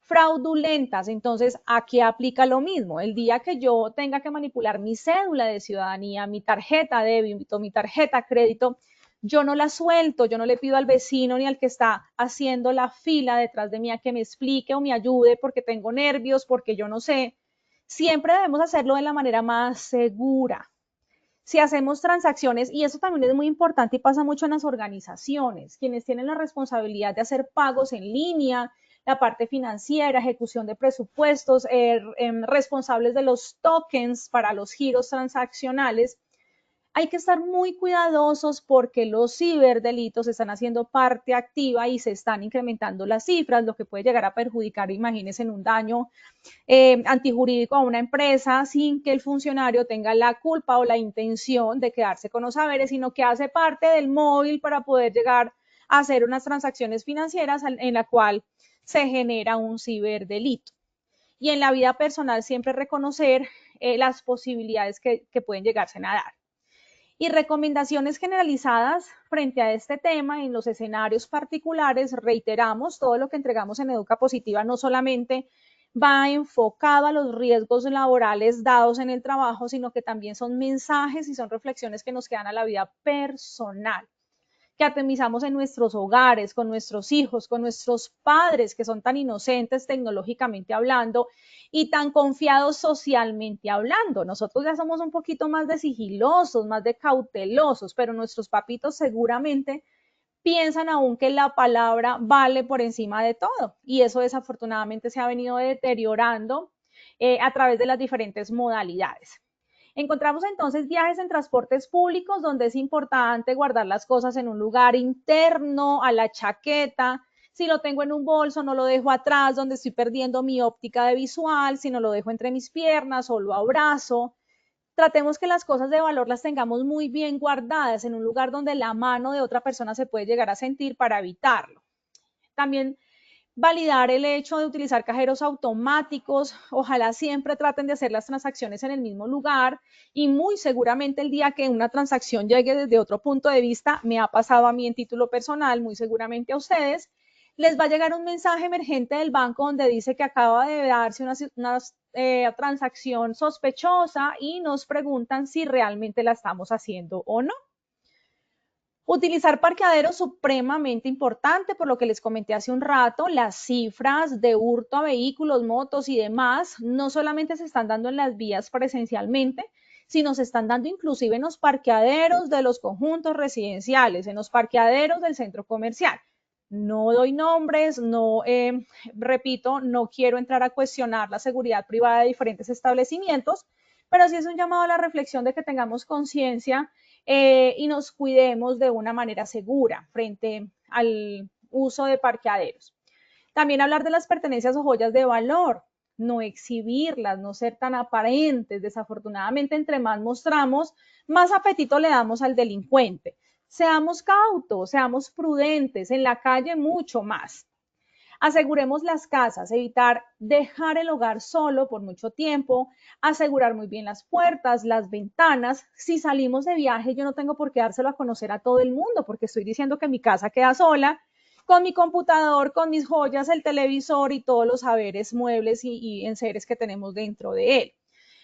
fraudulentas. Entonces, aquí aplica lo mismo. El día que yo tenga que manipular mi cédula de ciudadanía, mi tarjeta débito, mi tarjeta crédito, yo no la suelto, yo no le pido al vecino ni al que está haciendo la fila detrás de mí a que me explique o me ayude porque tengo nervios, porque yo no sé. Siempre debemos hacerlo de la manera más segura. Si hacemos transacciones, y eso también es muy importante y pasa mucho en las organizaciones, quienes tienen la responsabilidad de hacer pagos en línea, la parte financiera, ejecución de presupuestos, responsables de los tokens para los giros transaccionales, hay que estar muy cuidadosos porque los ciberdelitos están haciendo parte activa y se están incrementando las cifras, lo que puede llegar a perjudicar, imagínense, en un daño antijurídico a una empresa sin que el funcionario tenga la culpa o la intención de quedarse con los saberes, sino que hace parte del móvil para poder llegar a hacer unas transacciones financieras en la cual se genera un ciberdelito. Y en la vida personal siempre reconocer las posibilidades que pueden llegarse a dar. Y recomendaciones generalizadas frente a este tema en los escenarios particulares, reiteramos, todo lo que entregamos en Educa Positiva no solamente va enfocado a los riesgos laborales dados en el trabajo, sino que también son mensajes y son reflexiones que nos quedan a la vida personal, que atemizamos en nuestros hogares, con nuestros hijos, con nuestros padres, que son tan inocentes tecnológicamente hablando y tan confiados socialmente hablando. Nosotros ya somos un poquito más de sigilosos, más de cautelosos, pero nuestros papitos seguramente piensan aún que la palabra vale por encima de todo. Y eso desafortunadamente se ha venido deteriorando a través de las diferentes modalidades. Encontramos entonces viajes en transportes públicos donde es importante guardar las cosas en un lugar interno, a la chaqueta. Si lo tengo en un bolso, no lo dejo atrás donde estoy perdiendo mi óptica de visual, sino lo dejo entre mis piernas o lo abrazo. Tratemos que las cosas de valor las tengamos muy bien guardadas en un lugar donde la mano de otra persona se puede llegar a sentir para evitarlo. También validar el hecho de utilizar cajeros automáticos, ojalá siempre traten de hacer las transacciones en el mismo lugar y muy seguramente el día que una transacción llegue desde otro punto de vista, me ha pasado a mí en título personal, muy seguramente a ustedes, les va a llegar un mensaje emergente del banco donde dice que acaba de darse una transacción sospechosa y nos preguntan si realmente la estamos haciendo o no. Utilizar parqueaderos supremamente importante, por lo que les comenté hace un rato, las cifras de hurto a vehículos, motos y demás no solamente se están dando en las vías presencialmente, si nos están dando inclusive en los parqueaderos de los conjuntos residenciales, en los parqueaderos del centro comercial. No doy nombres, no, repito, no quiero entrar a cuestionar la seguridad privada de diferentes establecimientos, pero sí es un llamado a la reflexión de que tengamos conciencia y nos cuidemos de una manera segura frente al uso de parqueaderos. También hablar de las pertenencias o joyas de valor, no exhibirlas, no ser tan aparentes. Desafortunadamente, entre más mostramos, más apetito le damos al delincuente. Seamos cautos, seamos prudentes, en la calle mucho más. Aseguremos las casas, evitar dejar el hogar solo por mucho tiempo, asegurar muy bien las puertas, las ventanas. Si salimos de viaje, yo no tengo por qué dárselo a conocer a todo el mundo, porque estoy diciendo que mi casa queda sola, con mi computador, con mis joyas, el televisor y todos los saberes, muebles y enseres que tenemos dentro de él.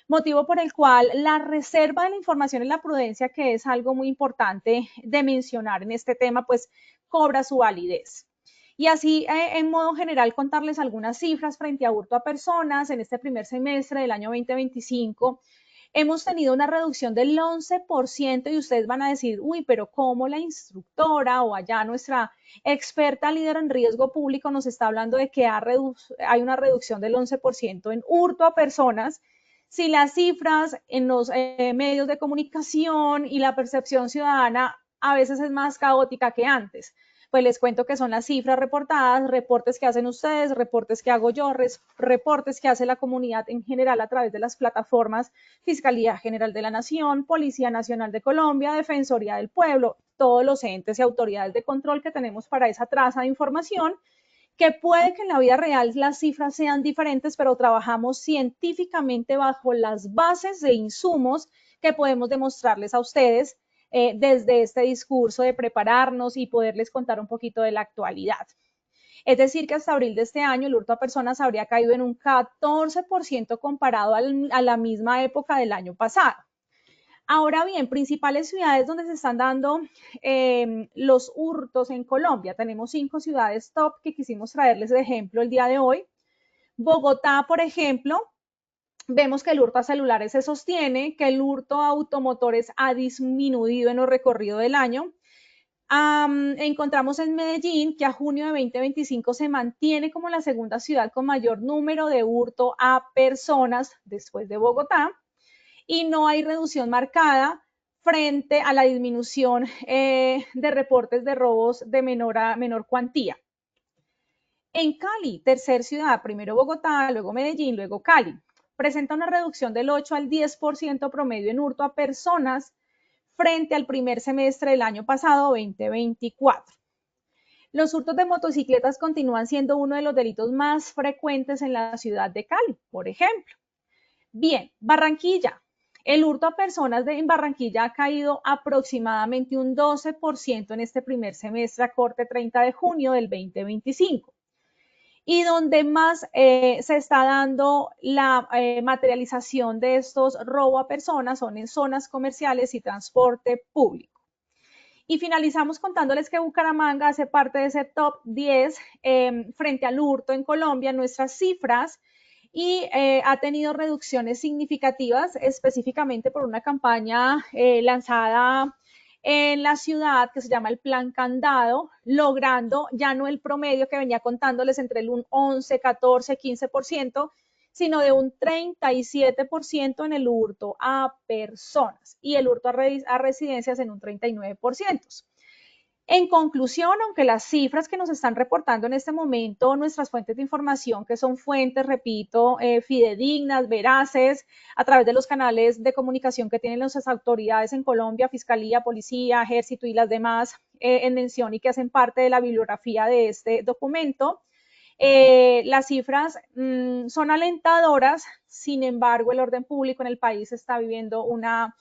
Motivo por el cual la reserva de la información y la prudencia, que es algo muy importante de mencionar en este tema, pues cobra su validez. Y así, en modo general, contarles algunas cifras frente a hurto a personas. En este primer semestre del año 2025 hemos tenido una reducción del 11% y ustedes van a decir, uy, pero ¿cómo la instructora o allá nuestra experta líder en riesgo público nos está hablando de que hay una reducción del 11% en hurto a personas? Si las cifras en los medios de comunicación y la percepción ciudadana a veces es más caótica que antes. Pues les cuento que son las cifras reportadas, reportes que hacen ustedes, reportes que hago yo, reportes que hace la comunidad en general a través de las plataformas Fiscalía General de la Nación, Policía Nacional de Colombia, Defensoría del Pueblo, todos los entes y autoridades de control que tenemos para esa traza de información, que puede que en la vida real las cifras sean diferentes, pero trabajamos científicamente bajo las bases de insumos que podemos demostrarles a ustedes desde este discurso de prepararnos y poderles contar un poquito de la actualidad. Es decir, que hasta abril de este año el hurto a personas habría caído en un 14% comparado a la misma época del año pasado. Ahora bien, principales ciudades donde se están dando los hurtos en Colombia. Tenemos 5 ciudades top que quisimos traerles de ejemplo el día de hoy. Bogotá, por ejemplo, vemos que el hurto a celulares se sostiene, que el hurto a automotores ha disminuido en lo recorrido del año. Encontramos en Medellín que a junio de 2025 se mantiene como la segunda ciudad con mayor número de hurto a personas después de Bogotá y no hay reducción marcada frente a la disminución de reportes de robos de menor cuantía. En Cali, tercer ciudad, primero Bogotá, luego Medellín, luego Cali, presenta una reducción del 8 al 10% promedio en hurto a personas frente al primer semestre del año pasado, 2024. Los hurtos de motocicletas continúan siendo uno de los delitos más frecuentes en la ciudad de Cali, por ejemplo. Bien, Barranquilla. El hurto a personas en Barranquilla ha caído aproximadamente un 12% en este primer semestre a corte 30 de junio del 2025. Y donde más se está dando la materialización de estos robos a personas son en zonas comerciales y transporte público. Y finalizamos contándoles que Bucaramanga hace parte de ese top 10 frente al hurto en Colombia, nuestras cifras, y ha tenido reducciones significativas, específicamente por una campaña lanzada en la ciudad que se llama el Plan Candado, logrando ya no el promedio que venía contándoles entre el 11, 14, 15%, sino de un 37% en el hurto a personas y el hurto a residencias en un 39%. En conclusión, aunque las cifras que nos están reportando en este momento nuestras fuentes de información, que son fuentes, repito, fidedignas, veraces, a través de los canales de comunicación que tienen nuestras autoridades en Colombia, Fiscalía, Policía, Ejército y las demás en mención y que hacen parte de la bibliografía de este documento, las cifras son alentadoras. Sin embargo, el orden público en el país está viviendo una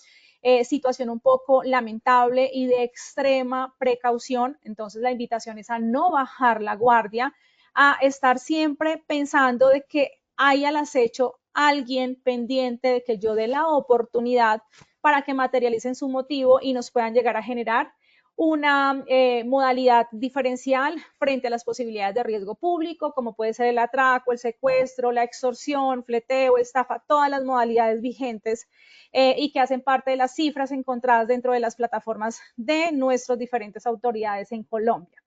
situación un poco lamentable y de extrema precaución. Entonces, la invitación es a no bajar la guardia, a estar siempre pensando de que hay al acecho alguien pendiente de que yo dé la oportunidad para que materialicen su motivo y nos puedan llegar a generar una modalidad diferencial frente a las posibilidades de riesgo público, como puede ser el atraco, el secuestro, la extorsión, fleteo, estafa, todas las modalidades vigentes y que hacen parte de las cifras encontradas dentro de las plataformas de nuestras diferentes autoridades en Colombia.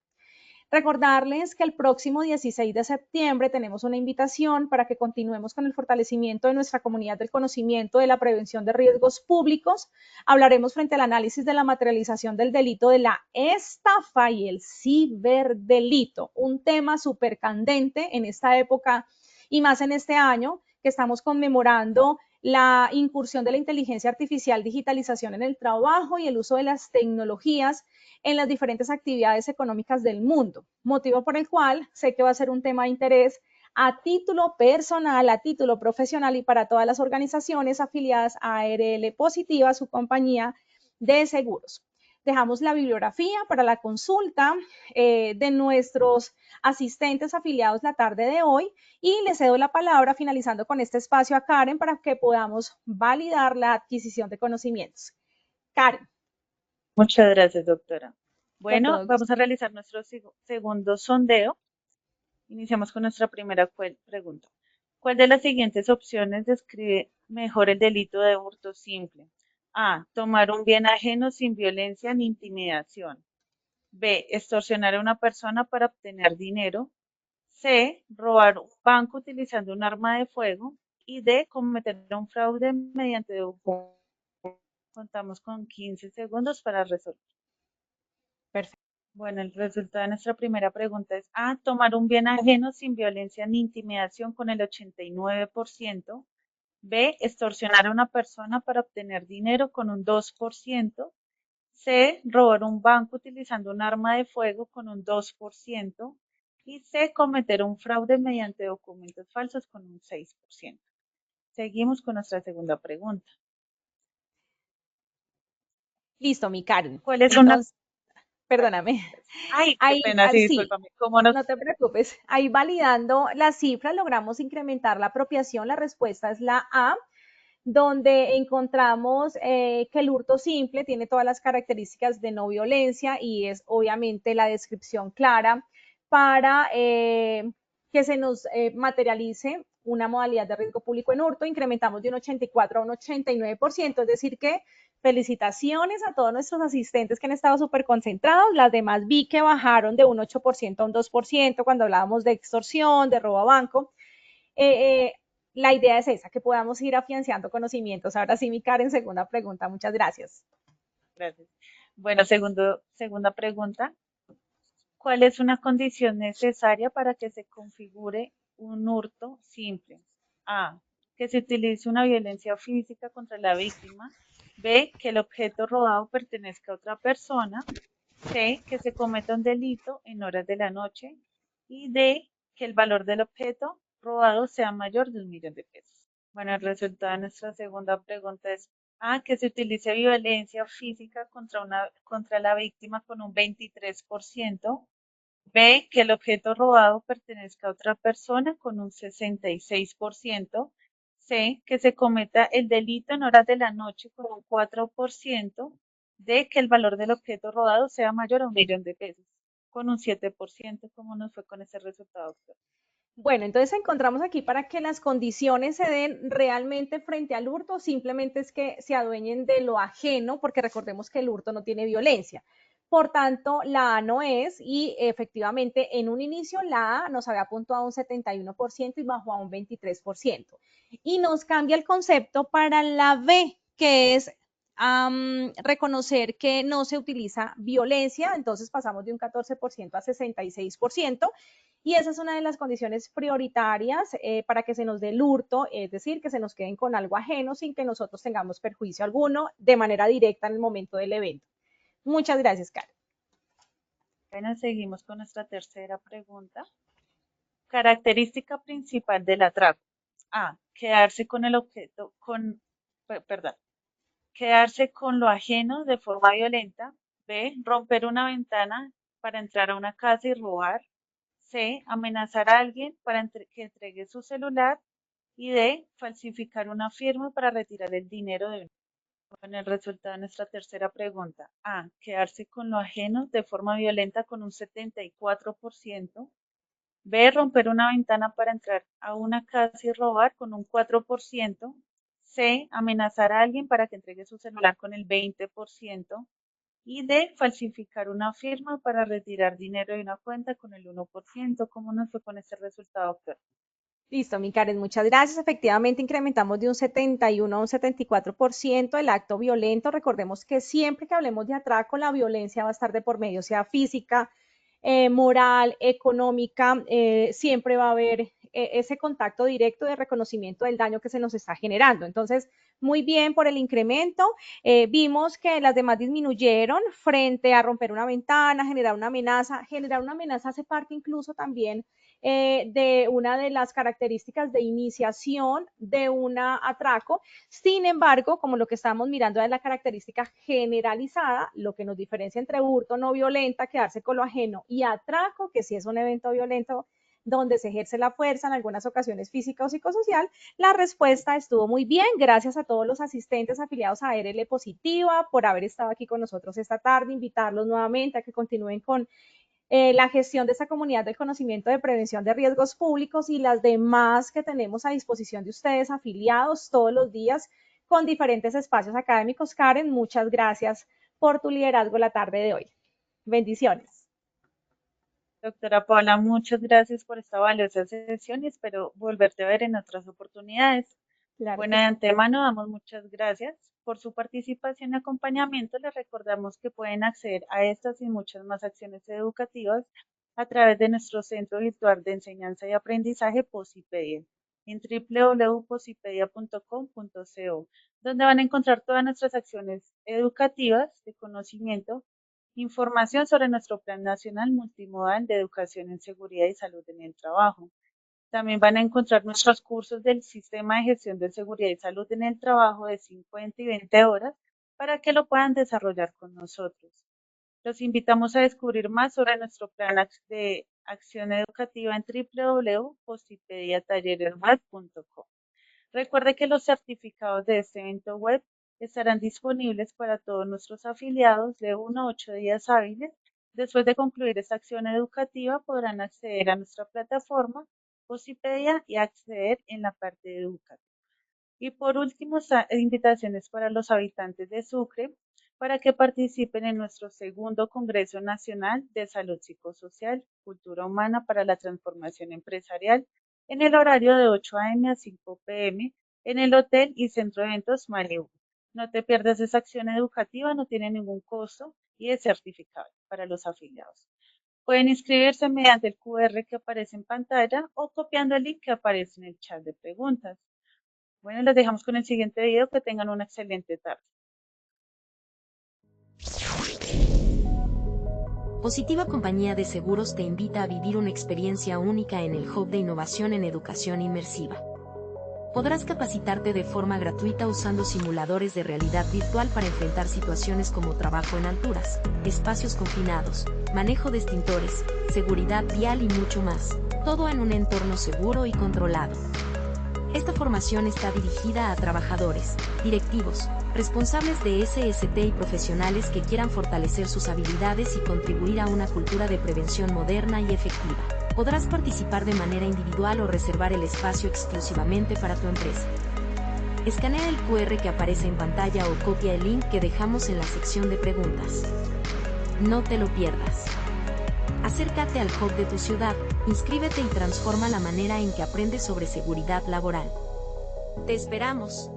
Recordarles que el próximo 16 de septiembre tenemos una invitación para que continuemos con el fortalecimiento de nuestra comunidad del conocimiento de la prevención de riesgos públicos. Hablaremos frente al análisis de la materialización del delito de la estafa y el ciberdelito, un tema súper candente en esta época y más en este año que estamos conmemorando la incursión de la inteligencia artificial, digitalización en el trabajo y el uso de las tecnologías en las diferentes actividades económicas del mundo, motivo por el cual sé que va a ser un tema de interés a título personal, a título profesional y para todas las organizaciones afiliadas a ARL Positiva, su compañía de seguros. Dejamos la bibliografía para la consulta de nuestros asistentes afiliados la tarde de hoy y le cedo la palabra finalizando con este espacio a Karen para que podamos validar la adquisición de conocimientos. Karen. Muchas gracias, doctora. Con Bueno, todo gusto. vamos a realizar nuestro segundo sondeo. Iniciamos con nuestra primera pregunta. ¿Cuál de las siguientes opciones describe mejor el delito de hurto simple? A. Tomar un bien ajeno sin violencia ni intimidación. B. Extorsionar a una persona para obtener dinero. C. Robar un banco utilizando un arma de fuego. Y D. Cometer un fraude mediante documento. Contamos con 15 segundos para resolver. Perfecto. Bueno, el resultado de nuestra primera pregunta es A. Tomar un bien ajeno sin violencia ni intimidación con el 89%. B. Extorsionar a una persona para obtener dinero con un 2%. C. Robar un banco utilizando un arma de fuego con un 2%. Y C. Cometer un fraude mediante documentos falsos con un 6%. Seguimos con nuestra segunda pregunta. Listo, mi Karen. ¿Cuál es una? Entonces, perdóname. Ay, qué pena, sí, Sí, discúlpame. ¿Cómo no? no te preocupes. Ahí validando las cifras logramos incrementar la apropiación. La respuesta es la A, donde encontramos que el hurto simple tiene todas las características de no violencia y es obviamente la descripción clara para que se nos materialice una modalidad de riesgo público en hurto. Incrementamos de un 84 a un 89%, es decir que felicitaciones a todos nuestros asistentes que han estado súper concentrados. Las demás vi que bajaron de un 8% a un 2% cuando hablábamos de extorsión, de robo a banco. La idea es esa, que podamos ir afianzando conocimientos. Ahora sí, mi Karen, segunda pregunta. Muchas gracias. Gracias. Bueno, segunda pregunta. ¿Cuál es una condición necesaria para que se configure un hurto simple? A. Que se utilice una violencia física contra la víctima. B. Que el objeto robado pertenezca a otra persona. C. Que se cometa un delito en horas de la noche. Y D. Que el valor del objeto robado sea mayor de 1.000.000 de pesos. Bueno, el resultado de nuestra segunda pregunta es A. Que se utilice violencia física contra la víctima con un 23%. B. Que el objeto robado pertenezca a otra persona con un 66%. C. Que se cometa el delito en horas de la noche con un 4%. D. Que el valor del objeto robado sea mayor a 1.000.000 de pesos con un 7%. ¿Cómo nos fue con ese resultado, doctor? Bueno, entonces encontramos aquí para que las condiciones se den realmente frente al hurto, simplemente es que se adueñen de lo ajeno, porque recordemos que el hurto no tiene violencia. Por tanto, la A no es y efectivamente en un inicio la A nos había puntuado un 71% y bajó a un 23%. Y nos cambia el concepto para la B, que es reconocer que no se utiliza violencia, entonces pasamos de un 14% a 66%. Y esa es una de las condiciones prioritarias para que se nos dé el hurto, es decir, que se nos queden con algo ajeno sin que nosotros tengamos perjuicio alguno de manera directa en el momento del evento. Muchas gracias, Karen. Bueno, seguimos con nuestra tercera pregunta. Característica principal del atraco. A. Quedarse con el objeto, quedarse con lo ajeno de forma violenta. B. Romper una ventana para entrar a una casa y robar. C. Amenazar a alguien para que entregue su celular. Y D. Falsificar una firma para retirar el dinero de Con el resultado de nuestra tercera pregunta. A. Quedarse con lo ajeno de forma violenta con un 74%. B. Romper una ventana para entrar a una casa y robar con un 4%. C. Amenazar a alguien para que entregue su celular con el 20%. Y D. Falsificar una firma para retirar dinero de una cuenta con el 1%. ¿Cómo nos fue con este resultado, doctor? Listo, mi Karen, muchas gracias. Efectivamente, incrementamos de un 71 a un 74% el acto violento. Recordemos que siempre que hablemos de atraco, la violencia va a estar de por medio, sea física, moral, económica, siempre va a haber ese contacto directo de reconocimiento del daño que se nos está generando. Entonces, muy bien por el incremento. Vimos que las demás disminuyeron frente a romper una ventana, generar una amenaza. Generar una amenaza hace parte incluso también de una de las características de iniciación de un atraco. Sin embargo, como lo que estamos mirando es la característica generalizada, lo que nos diferencia entre hurto no violenta, quedarse con lo ajeno, y atraco, que sí es un evento violento donde se ejerce la fuerza, en algunas ocasiones física o psicosocial, la respuesta estuvo muy bien. Gracias a todos los asistentes afiliados a RL Positiva por haber estado aquí con nosotros esta tarde, invitarlos nuevamente a que continúen con la gestión de esa comunidad del conocimiento de prevención de riesgos públicos y las demás que tenemos a disposición de ustedes afiliados todos los días con diferentes espacios académicos. Karen, muchas gracias por tu liderazgo la tarde de hoy. Bendiciones. Doctora Paula, muchas gracias por esta valiosa sesión y espero volverte a ver en otras oportunidades. Claro Bueno, que de sí. antemano damos muchas gracias por su participación y acompañamiento. Les recordamos que pueden acceder a estas y muchas más acciones educativas a través de nuestro Centro Virtual de Enseñanza y Aprendizaje Posipedia en www.posipedia.com.co, donde van a encontrar todas nuestras acciones educativas de conocimiento, información sobre nuestro Plan Nacional Multimodal de Educación en Seguridad y Salud en el Trabajo. También van a encontrar nuestros cursos del Sistema de Gestión de Seguridad y Salud en el Trabajo de 50 y 20 horas para que lo puedan desarrollar con nosotros. Los invitamos a descubrir más sobre nuestro plan de acción educativa en www.postipediatalleresweb.com. Recuerde que los certificados de este evento web estarán disponibles para todos nuestros afiliados de 1 a 8 días hábiles. Después de concluir esta acción educativa, podrán acceder a nuestra plataforma Posipedia y acceder en la parte educativa. Y por último, invitaciones para los habitantes de Sucre para que participen en nuestro segundo Congreso Nacional de Salud Psicosocial, Cultura Humana para la Transformación Empresarial, en el horario de 8 a.m. a 5 p.m. en el Hotel y Centro de Eventos Malibu. No te pierdas esa acción educativa, no tiene ningún costo y es certificable para los afiliados. Pueden inscribirse mediante el QR que aparece en pantalla o copiando el link que aparece en el chat de preguntas. Bueno, les dejamos con el siguiente video. Que tengan una excelente tarde. Positiva Compañía de Seguros te invita a vivir una experiencia única en el Hub de Innovación en Educación Inmersiva. Podrás capacitarte de forma gratuita usando simuladores de realidad virtual para enfrentar situaciones como trabajo en alturas, espacios confinados, manejo de extintores, seguridad vial y mucho más, todo en un entorno seguro y controlado. Esta formación está dirigida a trabajadores, directivos, responsables de SST y profesionales que quieran fortalecer sus habilidades y contribuir a una cultura de prevención moderna y efectiva. Podrás participar de manera individual o reservar el espacio exclusivamente para tu empresa. Escanea el QR que aparece en pantalla o copia el link que dejamos en la sección de preguntas. No te lo pierdas. Acércate al Hub de tu ciudad, inscríbete y transforma la manera en que aprendes sobre seguridad laboral. ¡Te esperamos!